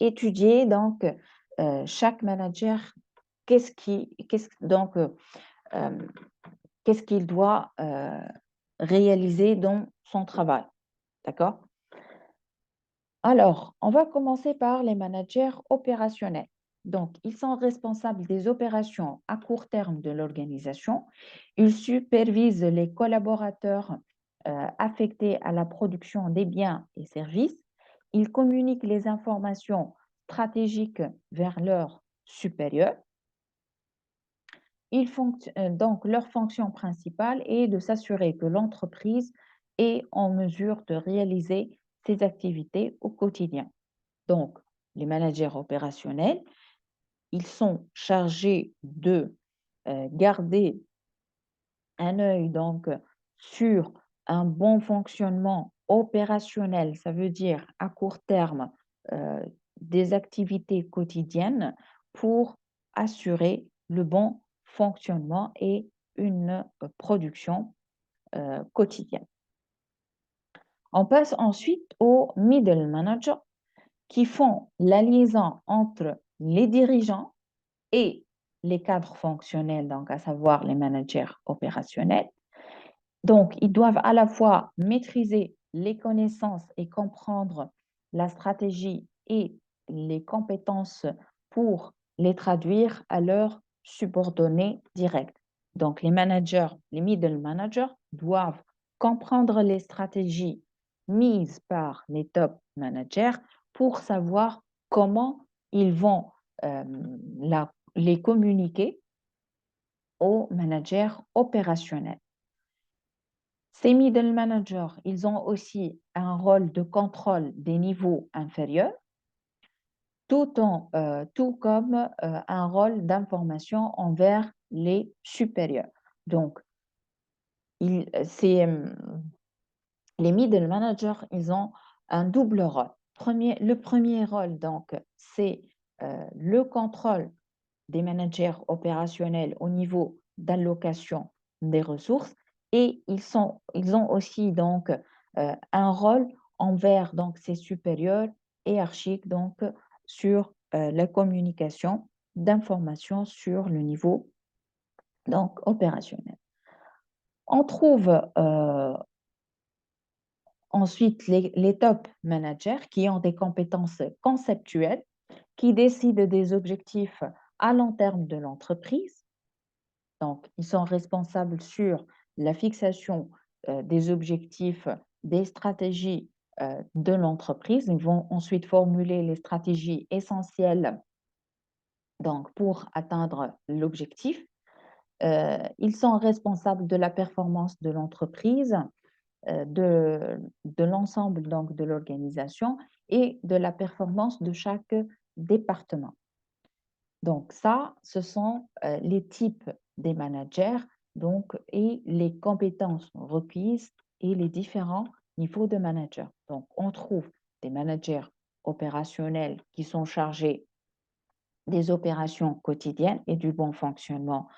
étudier donc chaque manager, donc qu'est-ce qu'il doit réaliser dans son travail. D'accord? Alors, on va commencer par les managers opérationnels. Donc, ils sont responsables des opérations à court terme de l'organisation. Ils supervisent les collaborateurs affectés à la production des biens et services. Ils communiquent les informations stratégiques vers leurs supérieurs. Donc, leur fonction principale est de s'assurer que l'entreprise est en mesure de réaliser ses activités au quotidien. Donc, les managers opérationnels, ils sont chargés de garder un œil donc sur un bon fonctionnement opérationnel, ça veut dire à court terme, euh, des activités quotidiennes pour assurer le bon fonctionnement et une production quotidienne. On passe ensuite aux middle managers qui font la liaison entre les dirigeants et les cadres fonctionnels, donc à savoir les managers opérationnels. Donc, ils doivent à la fois maîtriser les connaissances et comprendre la stratégie et les compétences pour les traduire à leurs subordonnés directs. Donc, les managers, les middle managers doivent comprendre les stratégies mises par les top managers pour savoir comment ils vont euh, les communiquer aux managers opérationnels. Ces middle managers, ils ont aussi un rôle de contrôle des niveaux inférieurs, tout comme un rôle d'information envers les supérieurs. Donc, les middle managers, ils ont un double rôle. Le premier rôle, donc, c'est le contrôle des managers opérationnels au niveau d'allocation des ressources et ils ont aussi donc un rôle envers donc ses supérieurs hiérarchiques donc sur la communication d'informations sur le niveau donc opérationnel. On trouve ensuite les top managers qui ont des compétences conceptuelles, qui décident des objectifs à long terme de l'entreprise. Donc, ils sont responsables sur la fixation des objectifs, des stratégies de l'entreprise. Ils vont ensuite formuler les stratégies essentielles donc, pour atteindre l'objectif. Ils sont responsables de la performance de l'entreprise, de l'ensemble donc, de l'organisation et de la performance de chaque département. Donc ça, ce sont les types des managers donc, et les compétences requises et les différents niveaux de manager. Donc, on trouve des managers opérationnels qui sont chargés des opérations quotidiennes et du bon fonctionnement,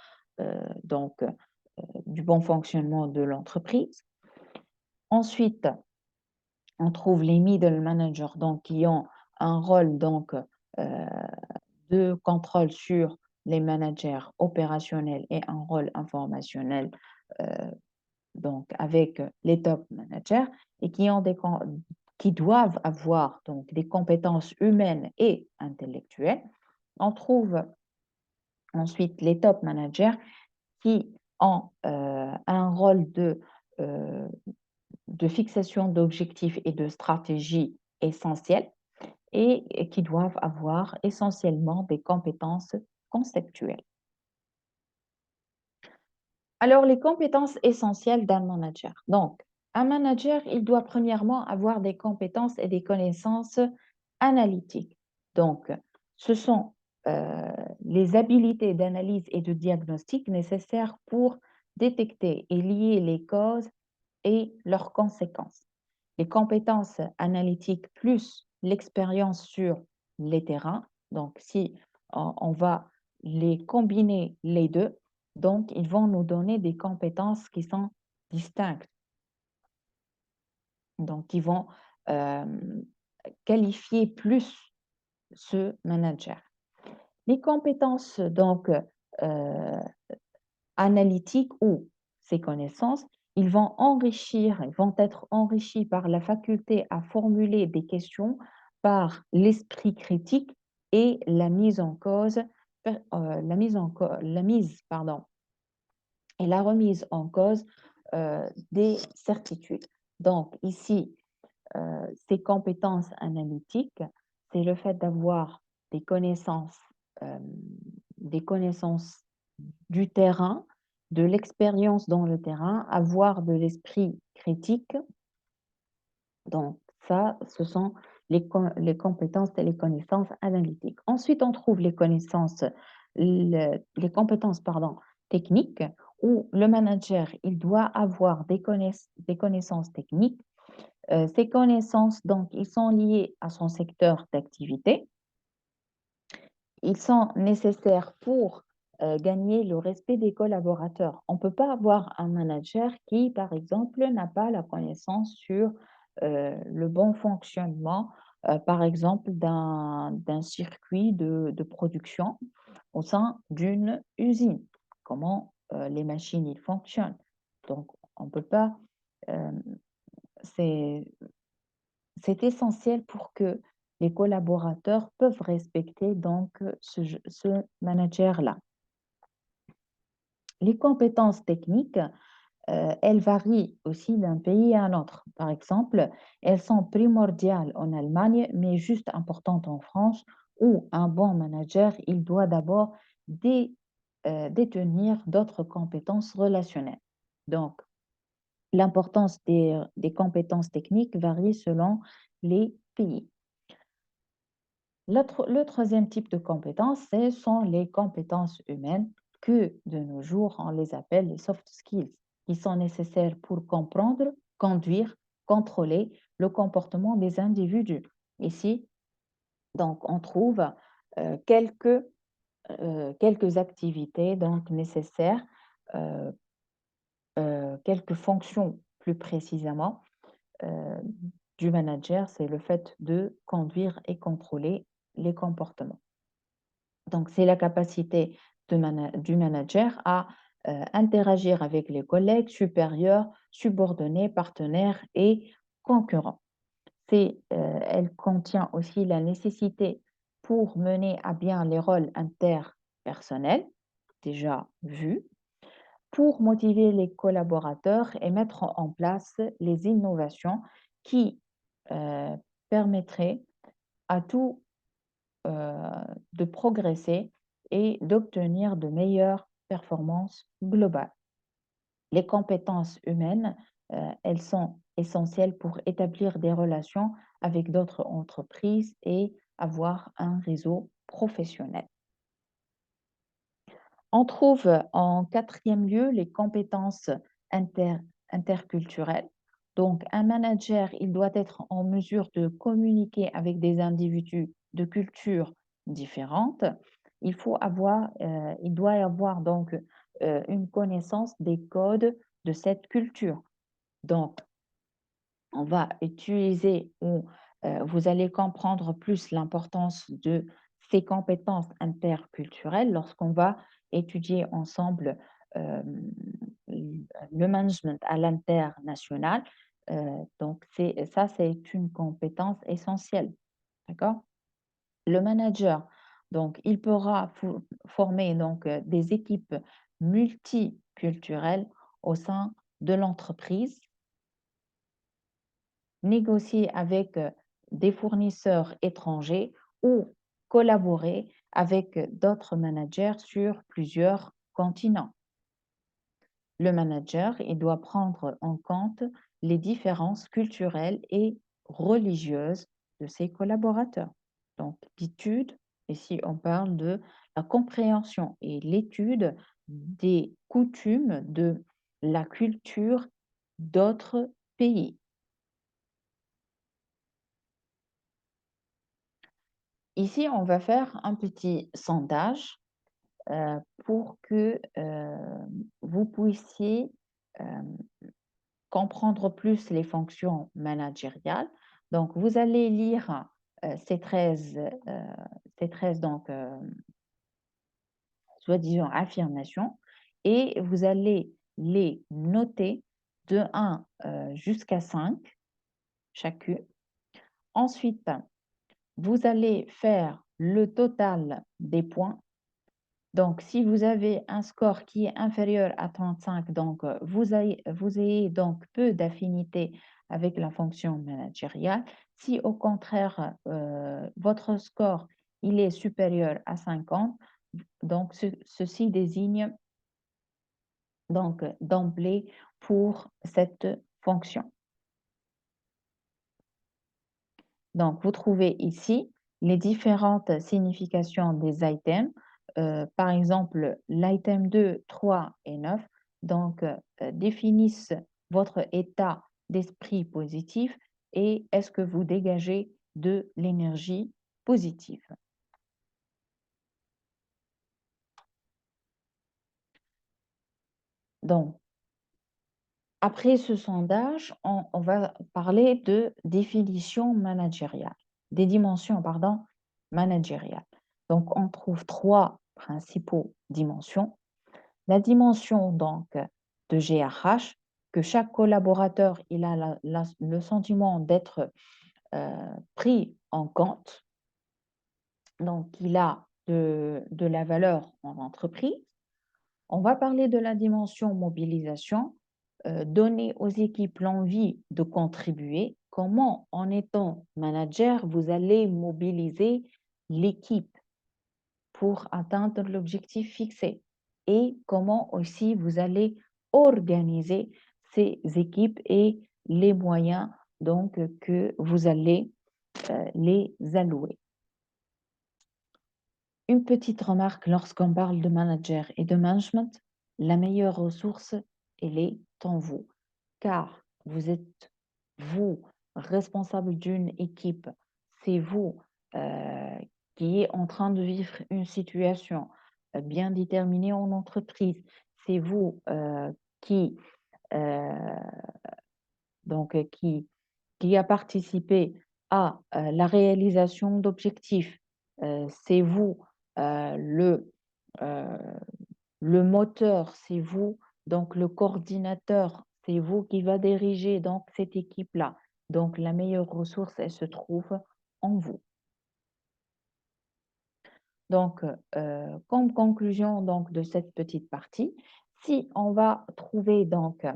du bon fonctionnement de l'entreprise. Ensuite, on trouve les middle managers donc, qui ont un rôle donc, de contrôle sur les managers opérationnels et un rôle informationnel donc avec les top managers et qui doivent avoir donc des compétences humaines et intellectuelles. On trouve ensuite les top managers qui ont un rôle de fixation d'objectifs et de stratégies essentielles et qui doivent avoir essentiellement des compétences conceptuelles. Alors, les compétences essentielles d'un manager. Donc, un manager, il doit premièrement avoir des compétences et des connaissances analytiques. Donc, ce sont les habiletés d'analyse et de diagnostic nécessaires pour détecter et lier les causes et leurs conséquences. Les compétences analytiques plus l'expérience sur les terrains. Donc, si on va les combiner les deux, donc ils vont nous donner des compétences qui sont distinctes. Donc, ils vont euh, qualifier plus ce manager. Les compétences donc analytiques ou ces connaissances, ils vont être enrichis par la faculté à formuler des questions, par l'esprit critique et la mise en cause, la mise, pardon, et la remise en cause des certitudes. Donc ici, ces compétences analytiques, c'est le fait d'avoir des connaissances, euh, des connaissances du terrain, de l'expérience dans le terrain, avoir de l'esprit critique. Donc ça, ce sont les compétences et les connaissances analytiques. Ensuite, on trouve les connaissances, les compétences, pardon, techniques, où le manager, il doit avoir des connaissances techniques. Ces connaissances, donc, ils sont liées à son secteur d'activité. Ils sont nécessaires pour gagner le respect des collaborateurs. On ne peut pas avoir un manager qui, par exemple, n'a pas la connaissance sur le bon fonctionnement, par exemple, d'un circuit de production au sein d'une usine, comment les machines ils fonctionnent. Donc, on ne peut pas, euh, c'est c'est essentiel pour que les collaborateurs peuvent respecter donc ce manager-là. Les compétences techniques, elles varient aussi d'un pays à un autre. Par exemple, elles sont primordiales en Allemagne, mais juste importantes en France, où un bon manager, il doit d'abord détenir d'autres compétences relationnelles. Donc, l'importance des compétences techniques varie selon les pays. Le troisième type de compétences, ce sont les compétences humaines que de nos jours, on les appelle les soft skills, qui sont nécessaires pour comprendre, conduire, contrôler le comportement des individus. Ici, donc, on trouve euh, quelques, quelques activités donc, nécessaires, euh, quelques fonctions plus précisément euh, du manager, c'est le fait de conduire et contrôler les comportements. Donc, c'est la capacité du manager à interagir avec les collègues supérieurs, subordonnés, partenaires et concurrents. Elle contient aussi la nécessité pour mener à bien les rôles interpersonnels, déjà vus, pour motiver les collaborateurs et mettre en place les innovations qui euh, permettraient à tout de progresser et d'obtenir de meilleures performances globales. Les compétences humaines, elles sont essentielles pour établir des relations avec d'autres entreprises et avoir un réseau professionnel. On trouve en quatrième lieu les compétences interculturelles. Donc, un manager, il doit être en mesure de communiquer avec des individus de cultures différentes. Il doit y avoir donc une connaissance des codes de cette culture. Donc, on va utiliser ou vous allez comprendre plus l'importance de ces compétences interculturelles lorsqu'on va étudier ensemble euh, le management à l'international. Donc, ça, c'est une compétence essentielle. D'accord? Le manager, donc, il pourra former donc, des équipes multiculturelles au sein de l'entreprise, négocier avec des fournisseurs étrangers ou collaborer avec d'autres managers sur plusieurs continents. Le manager, il doit prendre en compte les différences culturelles et religieuses de ses collaborateurs. Donc, l'étude, ici on parle de la compréhension et l'étude des coutumes de la culture d'autres pays. Ici, on va faire un petit sondage pour que vous puissiez euh, comprendre plus les fonctions managériales. Donc, vous allez lire ces 13 donc, soi-disant affirmations et vous allez les noter de 1 jusqu'à 5 chacune. Ensuite, vous allez faire le total des points. Donc, si vous avez un score qui est inférieur à 35, donc vous ayez donc peu d'affinité avec la fonction managériale. Si au contraire, votre score il est supérieur à 50, donc ceci désigne donc d'emblée pour cette fonction. Donc, vous trouvez ici les différentes significations des items. Par exemple, l'item 2, 3 et 9 donc, définissent votre état d'esprit positif et est-ce que vous dégagez de l'énergie positive. Donc, après ce sondage, on va parler de définition managériale, des dimensions, pardon, managériales. Donc, on trouve trois principaux dimensions. La dimension donc de GRH, que chaque collaborateur il a le sentiment d'être pris en compte, donc il a de la valeur en entreprise. On va parler de la dimension mobilisation, donner aux équipes l'envie de contribuer. Comment, en étant manager, vous allez mobiliser l'équipe pour atteindre l'objectif fixé et comment aussi vous allez organiser ces équipes et les moyens donc que vous allez les allouer. Une petite remarque lorsqu'on parle de manager et de management, la meilleure ressource, elle est en vous, car vous êtes, vous, responsable d'une équipe. C'est vous euh, qui est en train de vivre une situation bien déterminée en entreprise. C'est vous euh, qui qui a participé à la réalisation d'objectifs. C'est vous euh, le, euh, le moteur, c'est vous, donc le coordinateur, c'est vous qui va diriger donc cette équipe-là. Donc la meilleure ressource, elle se trouve en vous. Donc, comme conclusion donc, de cette petite partie, si on va trouver donc,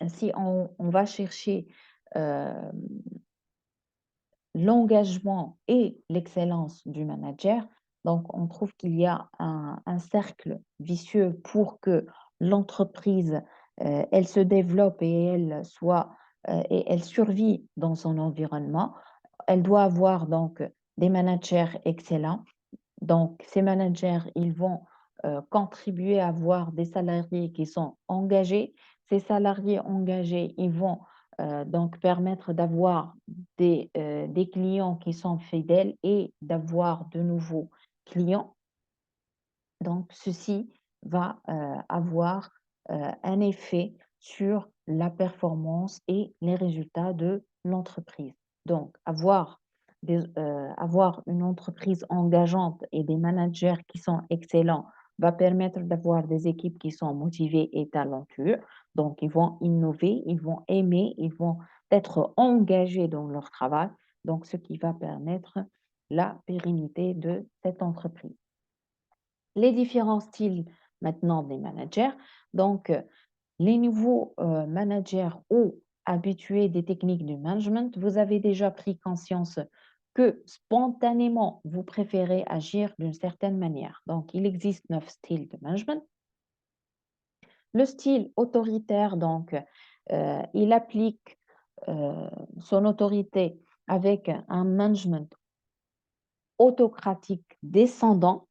si on va chercher euh, l'engagement et l'excellence du manager. Donc, on trouve qu'il y a un cercle vicieux pour que l'entreprise, elle se développe et et elle survit dans son environnement. Elle doit avoir donc des managers excellents. Donc, ces managers, ils vont contribuer à avoir des salariés qui sont engagés. Ces salariés engagés, ils vont donc permettre d'avoir des clients qui sont fidèles et d'avoir de nouveaux clients. Donc, ceci va avoir un effet sur la performance et les résultats de l'entreprise. Donc, avoir une entreprise engageante et des managers qui sont excellents va permettre d'avoir des équipes qui sont motivées et talentueuses. Donc, ils vont innover, ils vont aimer, ils vont être engagés dans leur travail. Donc, ce qui va permettre la pérennité de cette entreprise. Les différents styles maintenant des managers. Donc, les nouveaux managers ou habitués des techniques de management, vous avez déjà pris conscience que spontanément, vous préférez agir d'une certaine manière. Donc, il existe 9 styles de management. Le style autoritaire, donc, il applique son autorité avec un management autocratique descendant.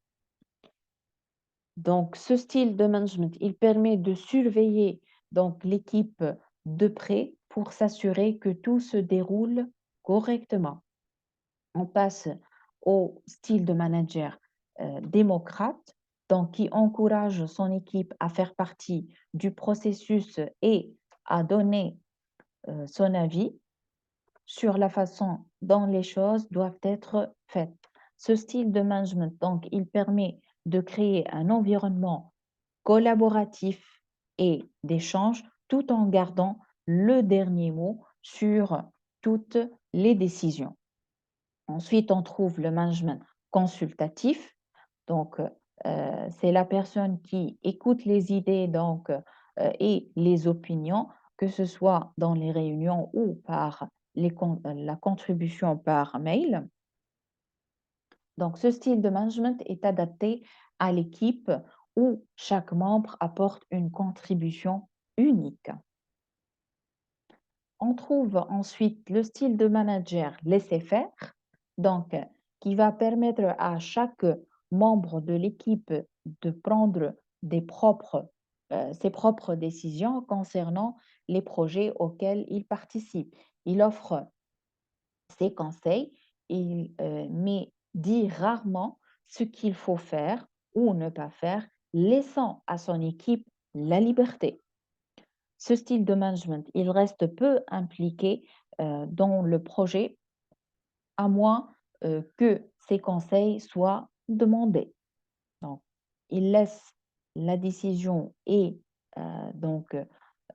Donc, ce style de management, il permet de surveiller donc l'équipe de près pour s'assurer que tout se déroule correctement. On passe au style de manager démocrate, donc qui encourage son équipe à faire partie du processus et à donner son avis sur la façon dont les choses doivent être faites. Ce style de management, donc, il permet de créer un environnement collaboratif et d'échange tout en gardant le dernier mot sur toutes les décisions. Ensuite, on trouve le management consultatif. Donc, c'est la personne qui écoute les idées et les opinions, que ce soit dans les réunions ou par la contribution par mail. Donc, ce style de management est adapté à l'équipe où chaque membre apporte une contribution unique. On trouve ensuite le style de manager laisser-faire, donc qui va permettre à chaque membre de l'équipe de prendre ses propres décisions concernant les projets auxquels il participe. Il offre ses conseils, mais dit rarement ce qu'il faut faire ou ne pas faire, laissant à son équipe la liberté. Ce style de management, il reste peu impliqué dans le projet, à moins que ses conseils soient demandés. Donc, il laisse la décision euh, donc,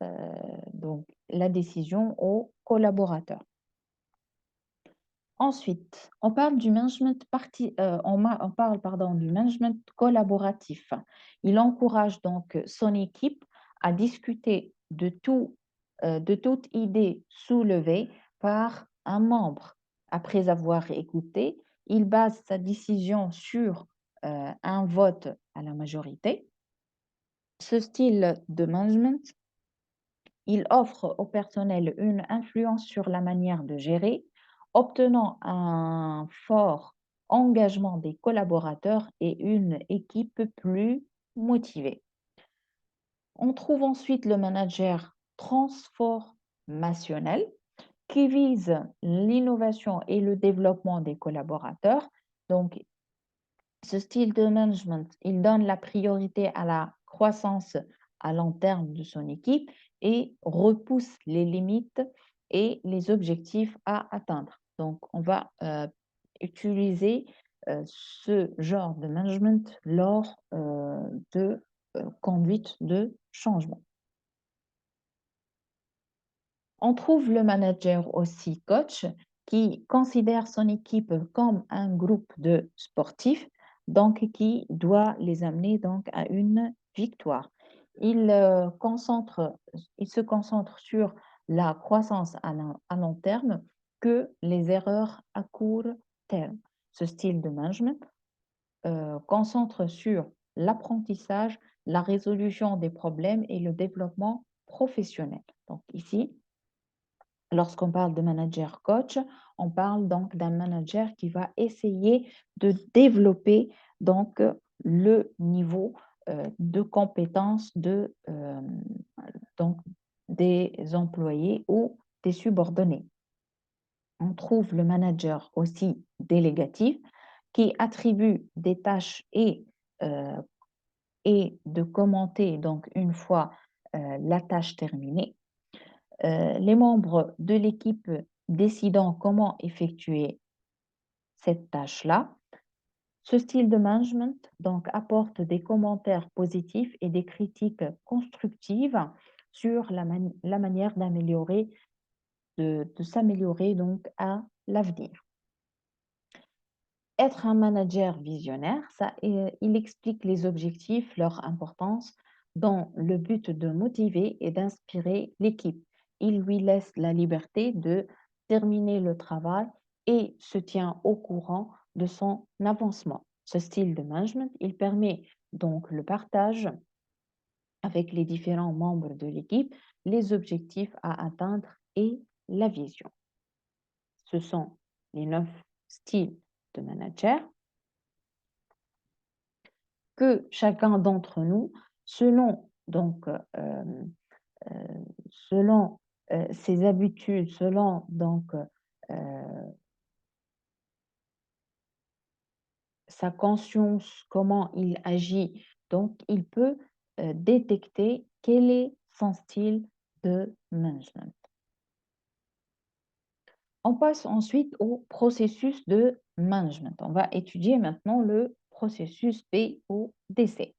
euh, la décision aux collaborateurs. Ensuite, on parle du on parle, pardon, du management collaboratif. Il encourage donc son équipe à discuter de toute idée soulevée par un membre. Après avoir écouté, il base sa décision sur un vote à la majorité. Ce style de management, il offre au personnel une influence sur la manière de gérer, obtenant un fort engagement des collaborateurs et une équipe plus motivée. On trouve ensuite le manager transformationnel qui vise l'innovation et le développement des collaborateurs. Donc, ce style de management, il donne la priorité à la croissance à long terme de son équipe et repousse les limites et les objectifs à atteindre. Donc, on va utiliser ce genre de management lors de conduite de changement. On trouve le manager aussi coach qui considère son équipe comme un groupe de sportifs, donc qui doit les amener donc à une victoire. Il, il se concentre sur la croissance à long terme que les erreurs à court terme. Ce style de management concentre sur l'apprentissage, la résolution des problèmes et le développement professionnel. Donc ici, lorsqu'on parle de manager coach, on parle donc d'un manager qui va essayer de développer donc le niveau de compétence donc, des employés ou des subordonnés. On trouve le manager aussi délégatif qui attribue des tâches euh, et de commenter donc une fois la tâche terminée. Les membres de l'équipe décidant comment effectuer cette tâche-là. Ce style de management donc apporte des commentaires positifs et des critiques constructives sur la manière de s'améliorer donc à l'avenir. Être un manager visionnaire, il explique les objectifs, leur importance dans le but de motiver et d'inspirer l'équipe. Il lui laisse la liberté de terminer le travail et se tient au courant de son avancement. Ce style de management, il permet donc le partage avec les différents membres de l'équipe, les objectifs à atteindre et la vision. Ce sont les 9 styles de manager que chacun d'entre nous, selon euh, selon ses habitudes, selon sa conscience, comment il agit, donc il peut détecter quel est son style de management. On passe ensuite au processus de management. On va étudier maintenant le processus PODC.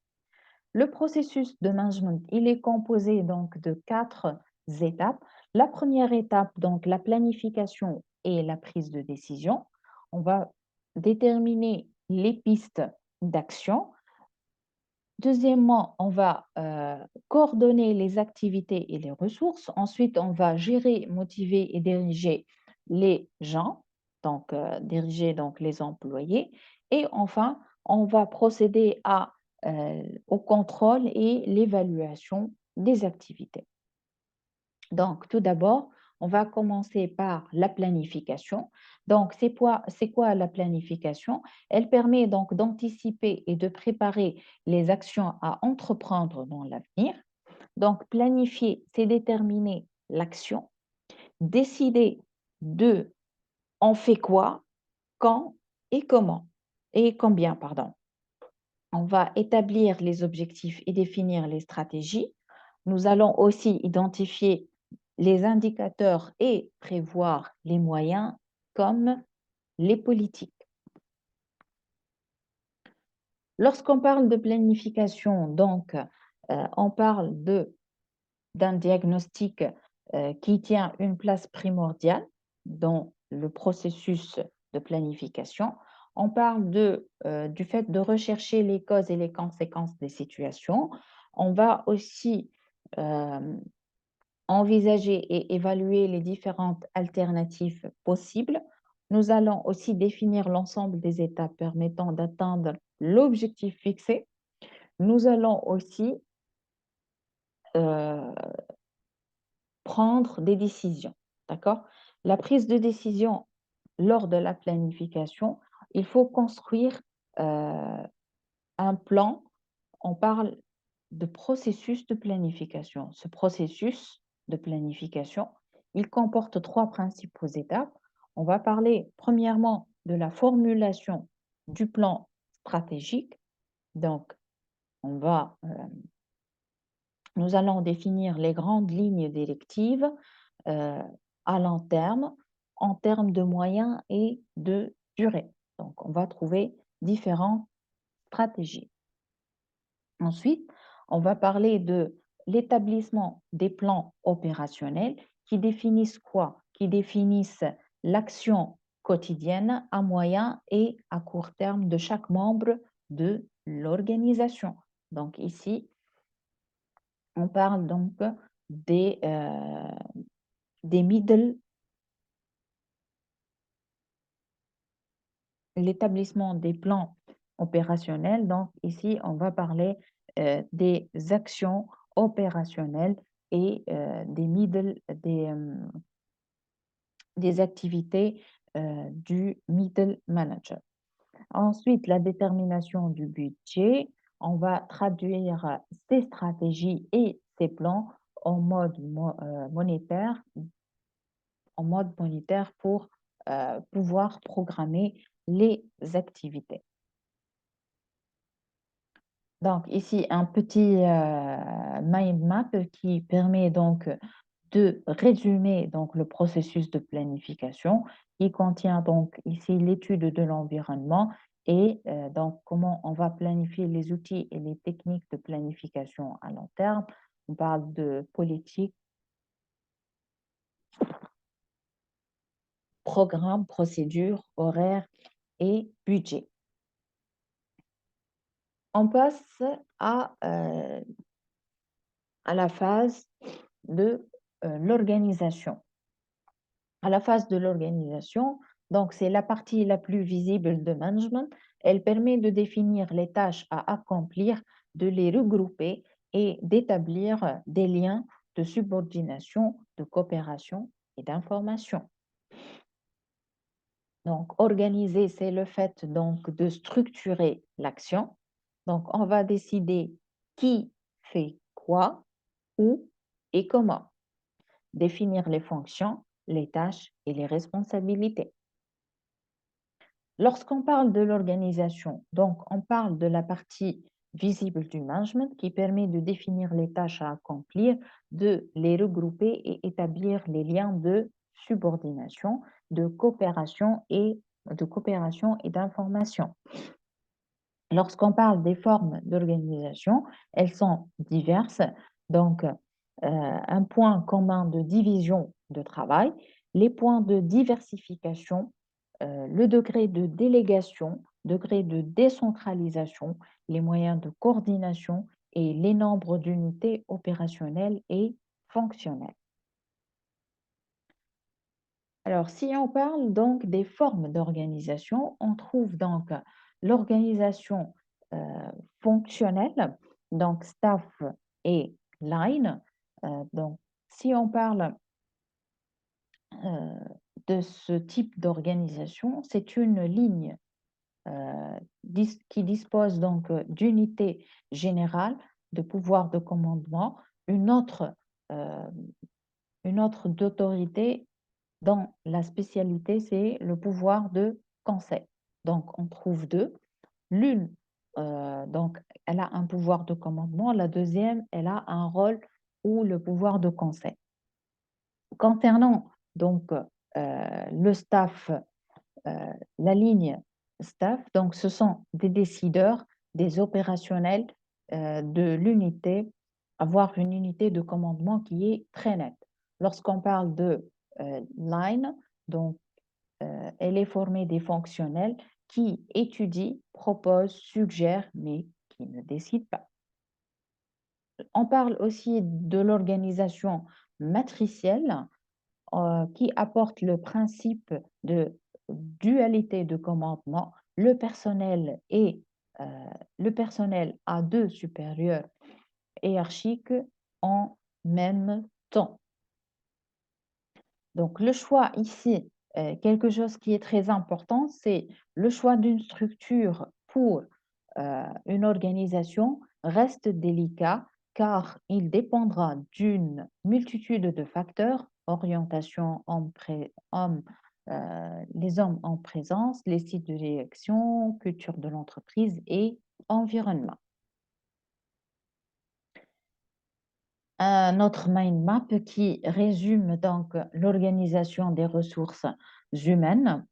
Le processus de management, il est composé donc de 4 étapes. La première étape, donc la planification et la prise de décision. on va déterminer les pistes d'action. Deuxièmement, on va coordonner les activités et les ressources. Ensuite, on va gérer, motiver et diriger les gens, donc diriger donc, les employés. Et enfin, on va procéder au contrôle et l'évaluation des activités. Donc, tout d'abord, on va commencer par la planification. Donc, c'est quoi la planification? Elle permet donc d'anticiper et de préparer les actions à entreprendre dans l'avenir. Donc, planifier, c'est déterminer l'action, décider de on fait quoi, quand et comment, et combien, pardon. On va établir les objectifs et définir les stratégies. Nous allons aussi identifier les indicateurs et prévoir les moyens comme les politiques. Lorsqu'on parle de planification, donc, on parle d'un diagnostic qui tient une place primordiale dans le processus de planification. On parle du fait de rechercher les causes et les conséquences des situations. On va aussi envisager et évaluer les différentes alternatives possibles. Nous allons aussi définir l'ensemble des étapes permettant d'atteindre l'objectif fixé. Nous allons aussi euh, prendre des décisions. D'accord? La prise de décision lors de la planification, il faut construire un plan. On parle de processus de planification. Ce processus de planification, il comporte trois principaux étapes. On va parler premièrement de la formulation du plan stratégique. Donc, nous allons définir les grandes lignes directives euh, à long terme, en termes de moyens et de durée. Donc, on va trouver différentes stratégies. Ensuite, on va parler de l'établissement des plans opérationnels qui définissent quoi? Qui définissent l'action quotidienne à moyen et à court terme de chaque membre de l'organisation. Donc ici, on parle donc des middle, l'établissement des plans opérationnels. Donc ici, on va parler des actions opérationnelles et des activités du middle manager. Ensuite, la détermination du budget. On va traduire ces stratégies et ces plans en mode monétaire, pour pouvoir programmer les activités. Donc, ici, un petit mind map qui permet donc de résumer donc, le processus de planification qui contient donc ici l'étude de l'environnement et donc comment on va planifier les outils et les techniques de planification à long terme. On parle de politique, programme, procédure, horaire et budget. On passe à la phase de l'organisation. À la phase de l'organisation, donc c'est la partie la plus visible de management. Elle permet de définir les tâches à accomplir, de les regrouper et d'établir des liens de subordination, de coopération et d'information. Donc, organiser, c'est le fait donc de structurer l'action. Donc, on va décider qui fait quoi, où et comment. Définir les fonctions, les tâches et les responsabilités. Lorsqu'on parle de l'organisation, donc on parle de la partie visible du management qui permet de définir les tâches à accomplir, de les regrouper et établir les liens de subordination, de coopération et d'information. Lorsqu'on parle des formes d'organisation, elles sont diverses. Donc, un point commun de division de travail, les points de diversification, le degré de délégation, degré de décentralisation, les moyens de coordination et les nombres d'unités opérationnelles et fonctionnelles. Alors, si on parle donc des formes d'organisation, on trouve donc l'organisation euh, fonctionnelle, donc staff et line. Donc, si on parle euh, de ce type d'organisation, c'est une ligne qui dispose donc d'unités générales, de pouvoir de commandement, une autre, euh, une autre d'autorité dans la spécialité, c'est le pouvoir de conseil. Donc, on trouve deux. L'une, donc, elle a un pouvoir de commandement. La deuxième, elle a un rôle ou le pouvoir de conseil. Concernant donc le staff, la ligne staff, donc ce sont des décideurs, des opérationnels de l'unité, avoir une unité de commandement qui est très nette. Lorsqu'on parle de line, donc elle est formée des fonctionnels qui étudient, proposent, suggèrent, mais qui ne décident pas. On parle aussi de l'organisation matricielle qui apporte le principe de dualité de commandement. Euh, le personnel a deux supérieurs hiérarchiques en même temps. Donc, le choix ici, quelque chose qui est très important, c'est le choix d'une structure pour une organisation reste délicat car il dépendra d'une multitude de facteurs, orientation homme, les hommes en présence, les sites de direction, culture de l'entreprise et environnement. Un autre mind map qui résume donc l'organisation des ressources humaines.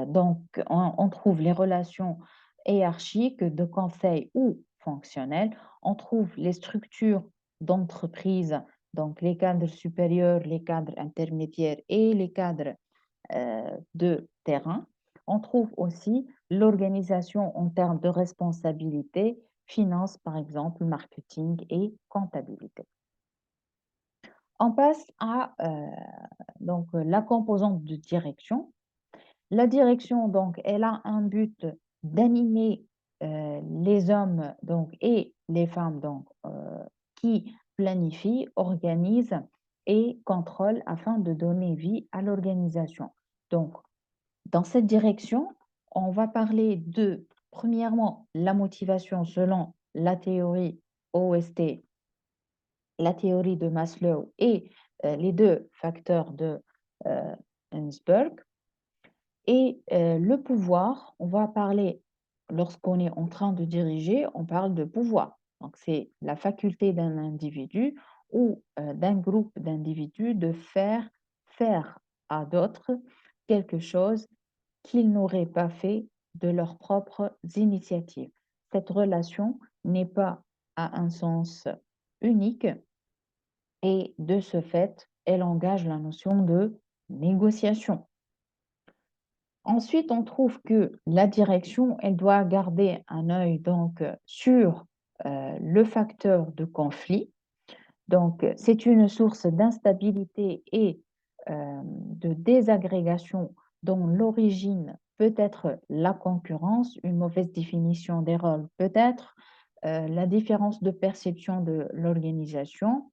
Donc, on trouve les relations hiérarchiques de conseil ou fonctionnelles. On trouve les structures d'entreprise, donc les cadres supérieurs, les cadres intermédiaires et les cadres de terrain. On trouve aussi l'organisation en termes de responsabilité, finance par exemple, marketing et comptabilité. On passe à donc, la composante de direction. La direction, donc, elle a un but d'animer les hommes donc, et les femmes donc, qui planifient, organisent et contrôlent afin de donner vie à l'organisation. Donc, dans cette direction, on va parler de, premièrement, la motivation selon la théorie OST, la théorie de Maslow et les deux facteurs de Heisenberg. Et le pouvoir, on va parler, lorsqu'on est en train de diriger, on parle de pouvoir. Donc, c'est la faculté d'un individu ou d'un groupe d'individus de faire à d'autres quelque chose qu'ils n'auraient pas fait de leurs propres initiatives. Cette relation n'est pas à un sens unique et de ce fait, elle engage la notion de négociation. Ensuite, on trouve que la direction, elle doit garder un œil donc sur le facteur de conflit. Donc, c'est une source d'instabilité et de désagrégation dont l'origine peut être la concurrence, une mauvaise définition des rôles peut être, la différence de perception de l'organisation,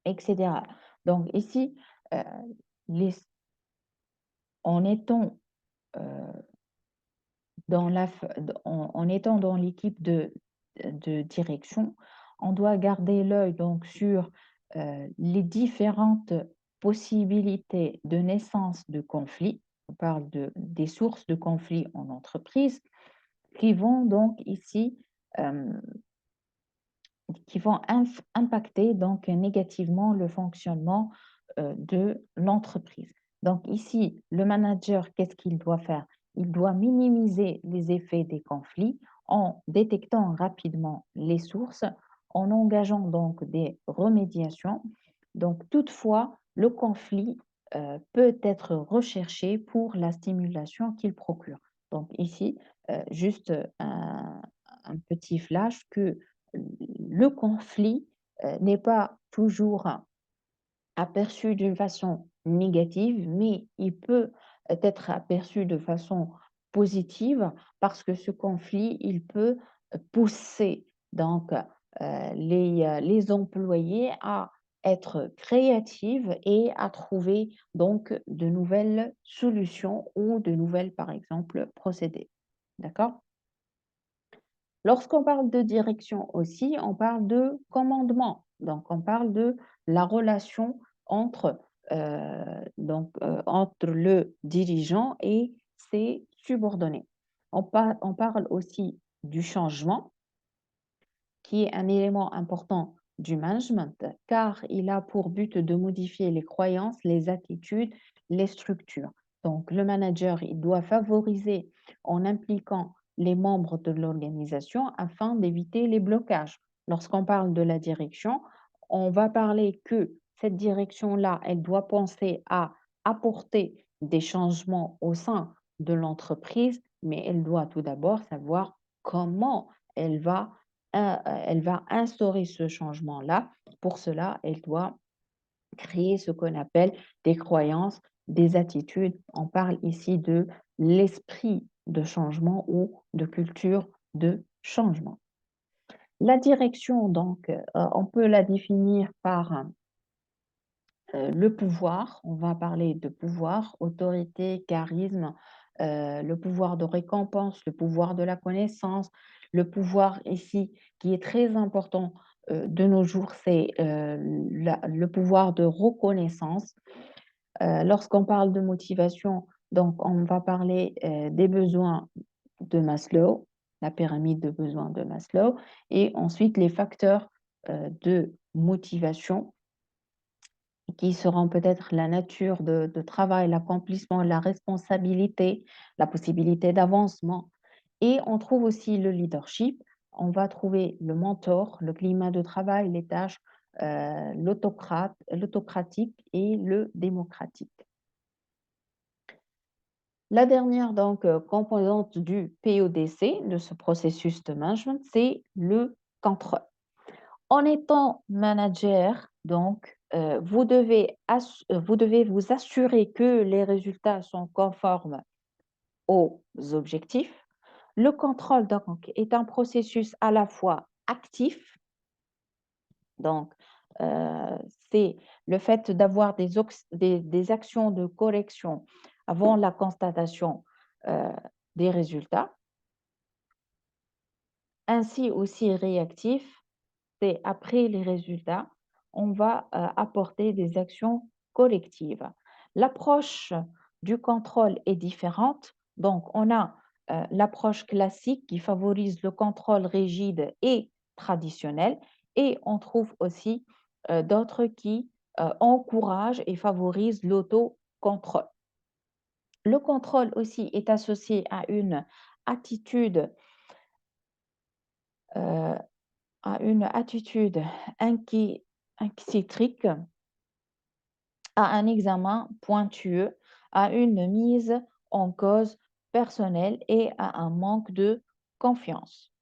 etc. Donc, ici, euh, les, en étant euh, en étant dans l'équipe de direction, on doit garder l'œil donc sur les différentes possibilités de naissance de conflits. On parle des sources de conflits en entreprise qui vont donc ici euh, qui vont impacter donc négativement le fonctionnement de l'entreprise. Donc ici, le manager, qu'est-ce qu'il doit faire? Il doit minimiser les effets des conflits en détectant rapidement les sources, en engageant donc des remédiations. Donc toutefois, le conflit peut être recherché pour la stimulation qu'il procure. Donc ici, juste un petit flash que le conflit n'est pas toujours aperçu d'une façon négative, mais il peut être aperçu de façon positive parce que ce conflit, il peut pousser donc les employés à être créatifs et à trouver donc de nouvelles solutions ou de nouvelles, par exemple, procédés. D'accord? Lorsqu'on parle de direction aussi, on parle de commandement. Donc, on parle de la relation entre, entre le dirigeant et ses subordonnés. On parle aussi du changement qui est un élément important du management, car il a pour but de modifier les croyances, les attitudes, les structures. Donc, le manager, il doit favoriser en impliquant les membres de l'organisation afin d'éviter les blocages. Lorsqu'on parle de la direction, on va parler que cette direction-là, elle doit penser à apporter des changements au sein de l'entreprise, mais elle doit tout d'abord savoir comment elle va elle va instaurer ce changement-là. Pour cela, elle doit créer ce qu'on appelle des croyances, des attitudes. On parle ici de l'esprit de changement ou de culture de changement. La direction, donc, on peut la définir par le pouvoir. On va parler de pouvoir, autorité, charisme, le pouvoir de récompense, le pouvoir de la connaissance, le pouvoir ici qui est très important de nos jours, c'est le pouvoir de reconnaissance. Lorsqu'on parle de motivation, donc on va parler des besoins de Maslow, la pyramide de besoins de Maslow, et ensuite les facteurs de motivation qui seront peut-être la nature de travail, l'accomplissement, la responsabilité, la possibilité d'avancement. Et on trouve aussi le leadership. On va trouver le mentor, le climat de travail, les tâches, l'autocratique et le démocratique. La dernière donc composante du PODC, de ce processus de management, c'est le contrôle. En étant manager, donc, vous devez vous assurer que les résultats sont conformes aux objectifs. Le contrôle, donc, est un processus à la fois actif, donc, euh, c'est le fait d'avoir des actions de correction avant la constatation euh, des résultats, ainsi aussi réactif, c'est après les résultats, on va apporter des actions collectives. L'approche du contrôle est différente. Donc, on a l'approche classique qui favorise le contrôle rigide et traditionnel, et on trouve aussi d'autres qui encouragent et favorisent l'autocontrôle. Le contrôle aussi est associé à une attitude euh, à une attitude inquisitrice, à un examen pointueux, à une mise en cause personnelle et à un manque de confiance.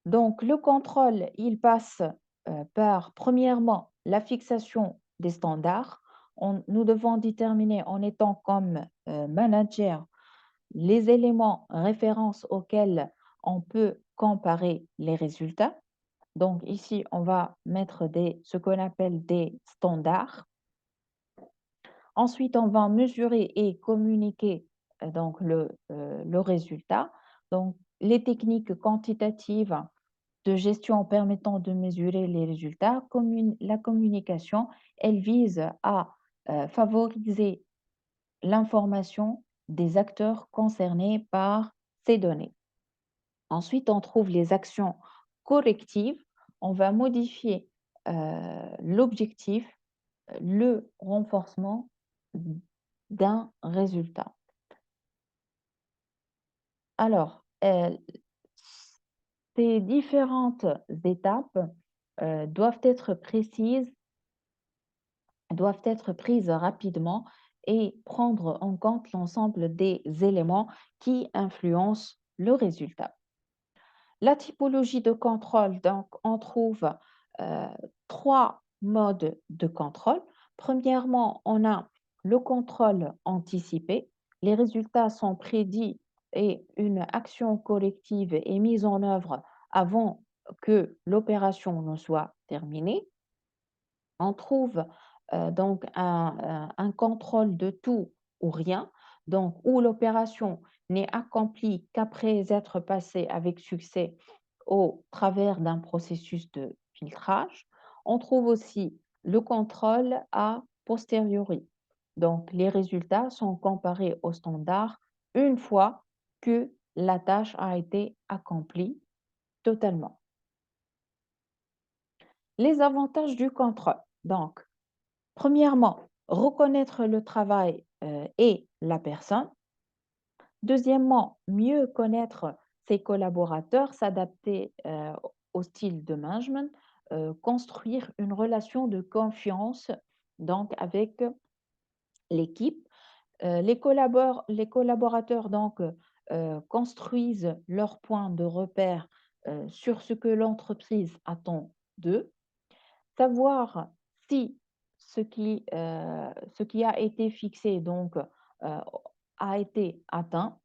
Donc, le contrôle, il passe par, premièrement, la fixation des standards. Nous devons déterminer en étant comme manager les éléments références auxquels on peut comparer les résultats. Donc ici, on va mettre ce qu'on appelle des standards. Ensuite, on va mesurer et communiquer le résultat. Donc, les techniques quantitatives de gestion permettant de mesurer les résultats, la communication, elle vise à favoriser l'information des acteurs concernés par ces données. Ensuite, on trouve les actions correctives. On va modifier l'objectif, le renforcement d'un résultat. Alors, ces différentes étapes doivent être précises, doivent être prises rapidement et prendre en compte l'ensemble des éléments qui influencent le résultat. La typologie de contrôle, donc, on trouve euh, trois modes de contrôle. Premièrement, on a le contrôle anticipé. Les résultats sont prédits et une action collective est mise en œuvre avant que l'opération ne soit terminée. On trouve donc un contrôle de tout ou rien, donc où l'opération n'est accomplie qu'après être passée avec succès au travers d'un processus de filtrage. On trouve aussi le contrôle a posteriori. Donc, les résultats sont comparés au standard une fois que la tâche a été accomplie totalement. Les avantages du contrôle. Donc, premièrement, reconnaître le travail et la personne. Deuxièmement, mieux connaître ses collaborateurs, s'adapter au style de management, construire une relation de confiance donc avec l'équipe. Les collaborateurs donc construisent leurs points de repère sur ce que l'entreprise attend d'eux. Savoir si ce qui a été fixé donc a été atteint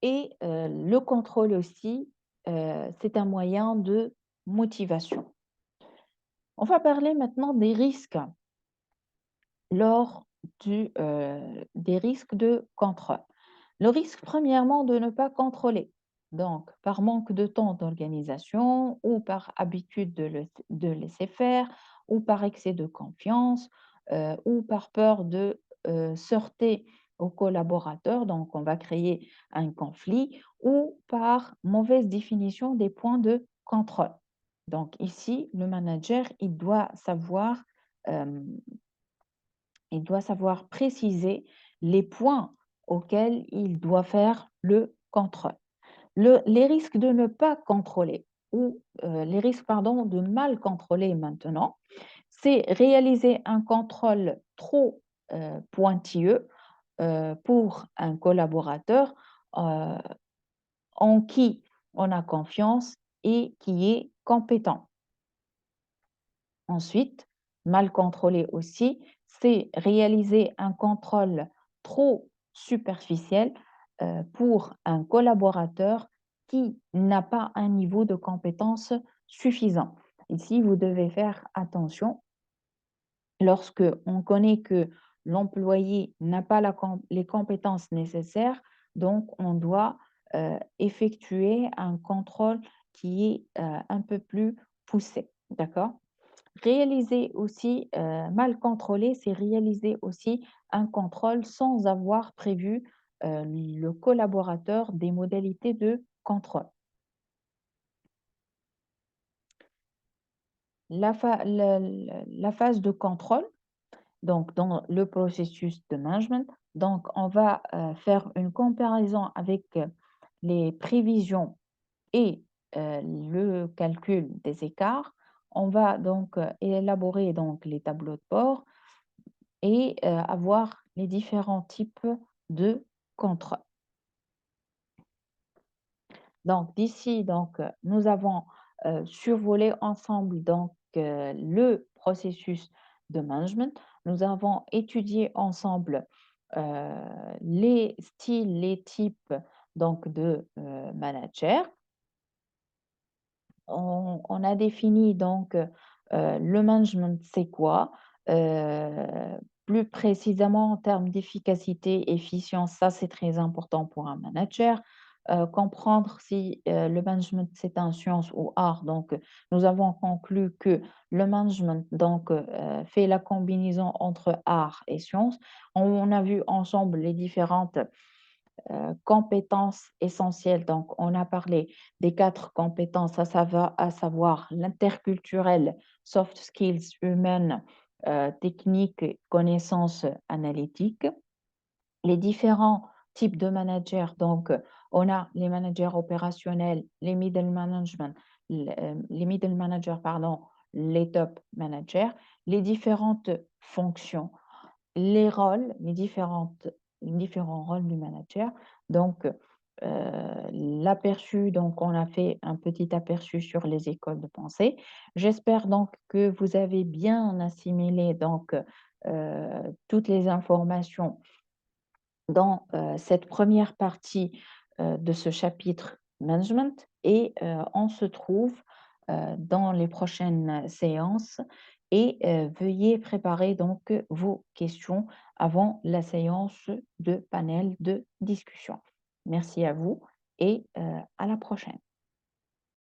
et le contrôle aussi, c'est un moyen de motivation. On va parler maintenant des risques lors des risques de contrôle. Le risque, premièrement, de ne pas contrôler. Donc, par manque de temps d'organisation ou par habitude de laisser faire ou par excès de confiance ou par peur de sortir aux collaborateurs, donc on va créer un conflit ou par mauvaise définition des points de contrôle. Donc ici, le manager, euh, il doit savoir préciser les points auxquels il doit faire le contrôle. Les risques de ne pas contrôler ou les risques pardon, de mal contrôler maintenant, c'est réaliser un contrôle trop pointilleux pour un collaborateur euh, en qui on a confiance et qui est compétent. Ensuite, mal contrôlé aussi, c'est réaliser un contrôle trop superficiel pour un collaborateur qui n'a pas un niveau de compétence suffisant. Ici, vous devez faire attention lorsque on connaît que l'employé n'a pas les compétences nécessaires, donc on doit effectuer un contrôle qui est un peu plus poussé. D'accord? Réaliser aussi, mal contrôler, c'est réaliser aussi un contrôle sans avoir prévu le collaborateur des modalités de contrôle. La phase de contrôle, donc dans le processus de management, donc on va faire une comparaison avec les prévisions et le calcul des écarts. On va donc élaborer donc les tableaux de bord et avoir les différents types de contrôle. Donc, d'ici, donc, nous avons survolé ensemble donc, le processus de management. Nous avons étudié ensemble les styles, les types donc, de managers. On a défini donc le management, c'est quoi? Euh, Plus précisément en termes d'efficacité, efficience, ça c'est très important pour un manager. Comprendre si le management c'est un science ou art. Donc, nous avons conclu que le management donc fait la combinaison entre art et science. On a vu ensemble les différentes compétences essentielles. Donc, on a parlé des 4 compétences, à savoir l'interculturel, soft skills humaines, techniques, connaissances analytiques. Les différents types de managers, donc on a les managers opérationnels, les middle managers, pardon, les top managers, les différentes fonctions, les rôles, les différents rôles du manager. Donc, l'aperçu, donc on a fait un petit aperçu sur les écoles de pensée. J'espère donc que vous avez bien assimilé donc toutes les informations dans cette première partie de ce chapitre management et on se trouve dans les prochaines séances et veuillez préparer donc vos questions avant la séance de panel de discussion. Merci à vous et à la prochaine.